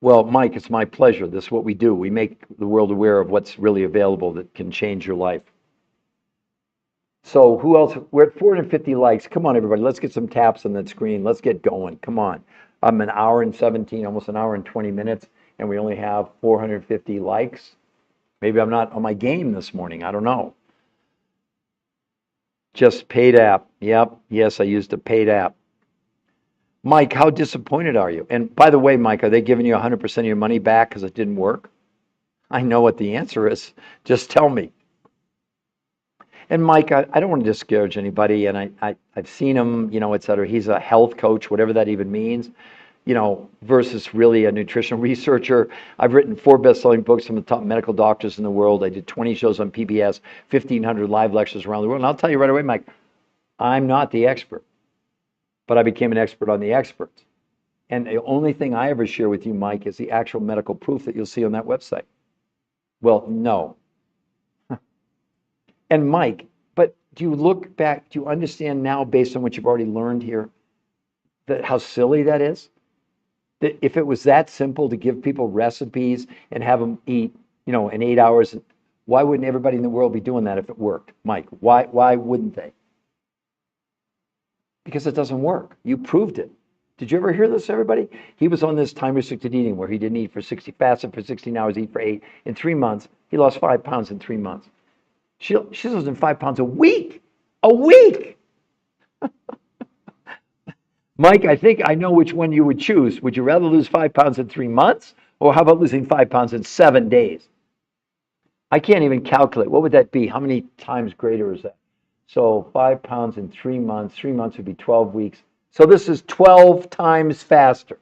S1: Well, Mike, it's my pleasure. This is what we do. We make the world aware of what's really available that can change your life. So who else? We're at 450 likes. Come on, everybody. Let's get some taps on that screen. Let's get going. Come on. I'm an hour and 17, almost an hour and 20 minutes, and we only have 450 likes. Maybe I'm not on my game this morning. I don't know. Just paid app. Yep. Yes, I used a paid app. Mike, how disappointed are you? And by the way, Mike, are they giving you 100% of your money back because it didn't work? I know what the answer is. Just tell me. And Mike, I don't want to discourage anybody, and I've seen him, et cetera. He's a health coach, whatever that even means, versus really a nutritional researcher. I've written 4 best-selling books from the top medical doctors in the world. I did 20 shows on PBS, 1,500 live lectures around the world. And I'll tell you right away, Mike, I'm not the expert, but I became an expert on the experts. And the only thing I ever share with you, Mike, is the actual medical proof that you'll see on that website. Well, no. And Mike, but do you look back, do you understand now, based on what you've already learned here, that how silly that is? That if it was that simple to give people recipes and have them eat, in 8 hours, why wouldn't everybody in the world be doing that if it worked? Mike, why wouldn't they? Because it doesn't work. You proved it. Did you ever hear this, everybody? He was on this time-restricted eating where he didn't eat for 60, fasted for 16 hours, eat for 8. In 3 months, he lost 5 pounds in 3 months. She's losing 5 pounds a week. A week! Mike, I think I know which one you would choose. Would you rather lose 5 pounds in 3 months? Or how about losing 5 pounds in 7 days? I can't even calculate. What would that be? How many times greater is that? So 5 pounds in 3 months. 3 months would be 12 weeks. So this is 12 times faster.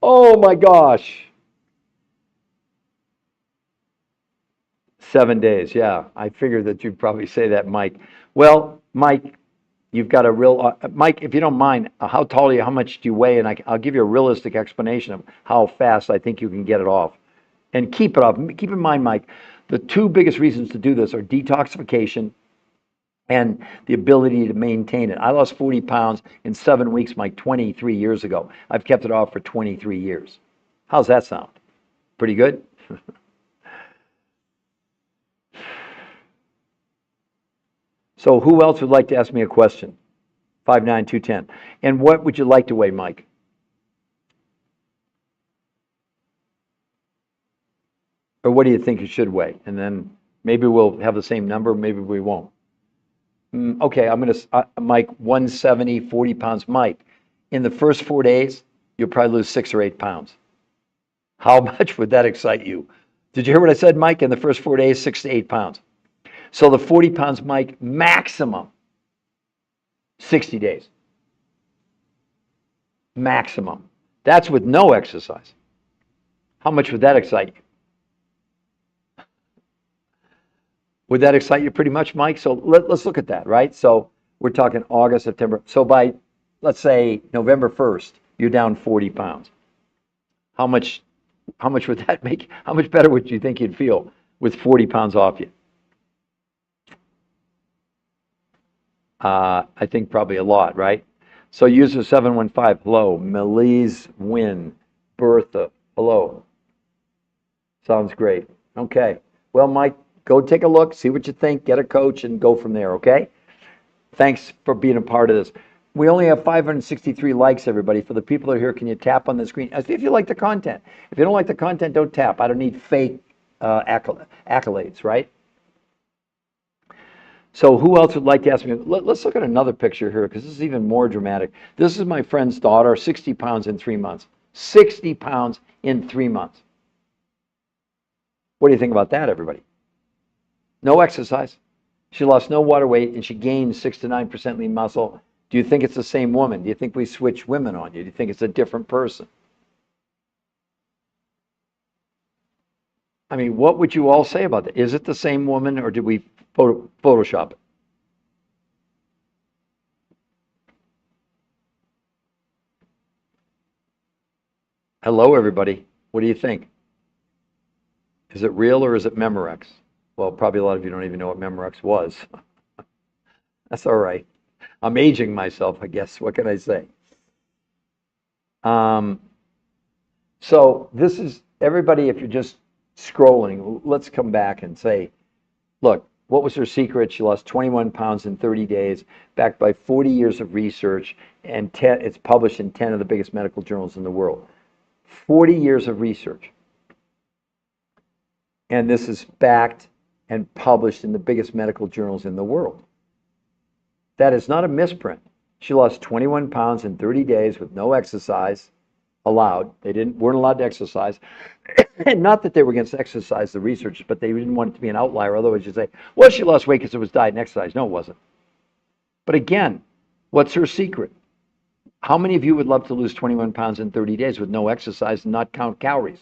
S1: Oh my gosh. 7 days. Yeah, I figured that you'd probably say that, Mike. Well, Mike, you've got a real, Mike, if you don't mind, how tall are you? How much do you weigh? And I'll give you a realistic explanation of how fast I think you can get it off. And keep it off. Keep in mind, Mike, the two biggest reasons to do this are detoxification and the ability to maintain it. I lost 40 pounds in 7 weeks, Mike, 23 years ago. I've kept it off for 23 years. How's that sound? Pretty good? So who else would like to ask me a question? 59210. And what would you like to weigh, Mike? Or what do you think you should weigh? And then maybe we'll have the same number, maybe we won't. Okay, I'm going to, Mike, 170, 40 pounds. Mike, in the first 4 days, you'll probably lose 6 or 8 pounds. How much would that excite you? Did you hear what I said, Mike? In the first 4 days, 6 to 8 pounds. So the 40 pounds, Mike, maximum 60 days. Maximum. That's with no exercise. How much would that excite you? Would that excite you pretty much, Mike? So let's look at that, right? So we're talking August, September. So by, let's say, November 1st, you're down 40 pounds. How much would that make? How much better would you think you'd feel with 40 pounds off you? I think probably a lot, right? So user 715, hello. Melise Wynn, Bertha, hello. Sounds great. Okay. Well, Mike, go take a look, see what you think, get a coach, and go from there, okay? Thanks for being a part of this. We only have 563 likes, everybody. For the people that are here, can you tap on the screen? As if you like the content. If you don't like the content, don't tap. I don't need fake accolades, right? So who else would like to ask me? Let's look at another picture here because this is even more dramatic. This is my friend's daughter, 60 pounds in 3 months. 60 pounds in 3 months. What do you think about that, everybody? No exercise. She lost no water weight and she gained 6 to 9% lean muscle. Do you think it's the same woman? Do you think we switch women on you? Do you think it's a different person? I mean, what would you all say about that? Is it the same woman or did we Photoshop it? Hello, everybody. What do you think? Is it real or is it Memorex? Well, probably a lot of you don't even know what Memorex was. That's all right. I'm aging myself, I guess. What can I say? So this is, everybody, if you're just scrolling, let's come back and say, look, what was her secret? She lost 21 pounds in 30 days, backed by 40 years of research, and it's published in 10 of the biggest medical journals in the world. 40 years of research. And this is backed and published in the biggest medical journals in the world. That is not a misprint. She lost 21 pounds in 30 days with no exercise allowed. They weren't allowed to exercise. And not that they were against exercise, the researchers, but they didn't want it to be an outlier. Otherwise, you'd say, well, she lost weight because it was diet and exercise. No, it wasn't. But again, what's her secret? How many of you would love to lose 21 pounds in 30 days with no exercise and not count calories?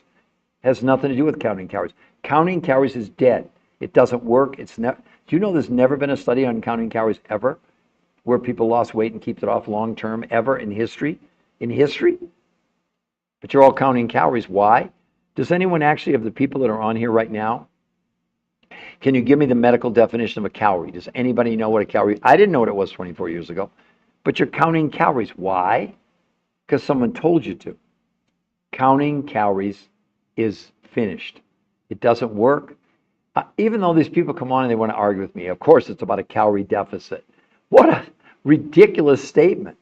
S1: It has nothing to do with counting calories. Counting calories is dead. It doesn't work. Do you know there's never been a study on counting calories ever where people lost weight and kept it off long term ever in history? In history? But you're all counting calories. Why? Does anyone actually, of the people that are on here right now, can you give me the medical definition of a calorie? Does anybody know what a calorie is? I didn't know what it was 24 years ago. But you're counting calories. Why? Because someone told you to. Counting calories is finished. It doesn't work. Even though these people come on and they want to argue with me, of course it's about a calorie deficit. What Ridiculous statement.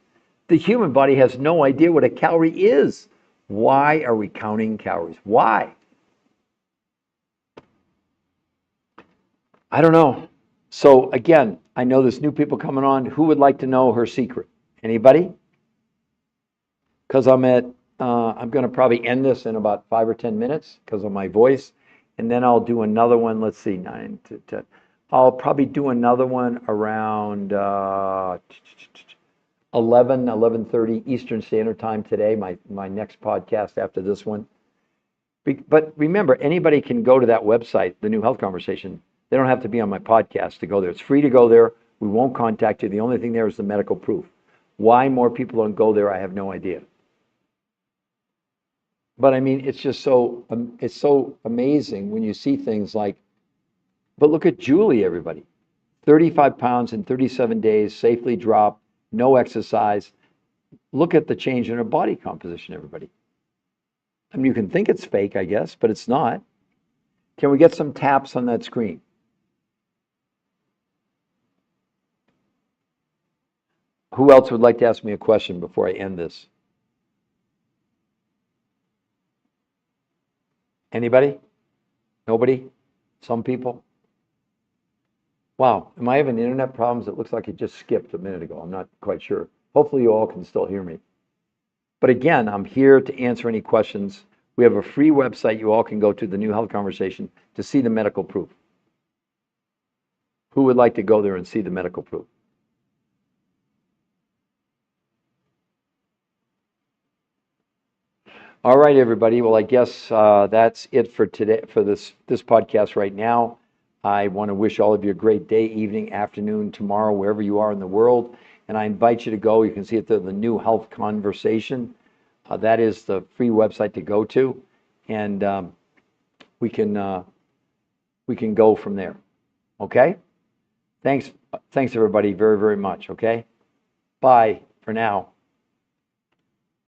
S1: The human body has no idea what a calorie is. Why are we counting calories? Why? I don't know. So again, I know there's new people coming on. Who would like to know her secret? Anybody? Because I'm going to probably end this in about 5 or 10 minutes because of my voice. And then I'll do another one. Let's see, 9 to 10. I'll probably do another one around 11:30 Eastern Standard Time today, my next podcast after this one. But remember, anybody can go to that website, the New Health Conversation. They don't have to be on my podcast to go there. It's free to go there. We won't contact you. The only thing there is the medical proof. Why more people don't go there, I have no idea. But I mean, it's just it's so amazing when you see things like, but look at Julie, everybody. 35 pounds in 37 days, safely dropped, no exercise. Look at the change in her body composition, everybody. I mean, you can think it's fake, I guess, but it's not. Can we get some taps on that screen? Who else would like to ask me a question before I end this? Anybody? Nobody? Some people? Wow, am I having internet problems? It looks like it just skipped a minute ago. I'm not quite sure. Hopefully you all can still hear me. But again, I'm here to answer any questions. We have a free website you all can go to, the New Health Conversation, to see the medical proof. Who would like to go there and see the medical proof? All right, everybody. Well, I guess that's it for today, for this podcast right now. I want to wish all of you a great day, evening, afternoon, tomorrow, wherever you are in the world. And I invite you to go. You can see it there, the New Health Conversation. That is the free website to go to, and we can go from there. Okay. Thanks, everybody, very, very much. Okay. Bye for now.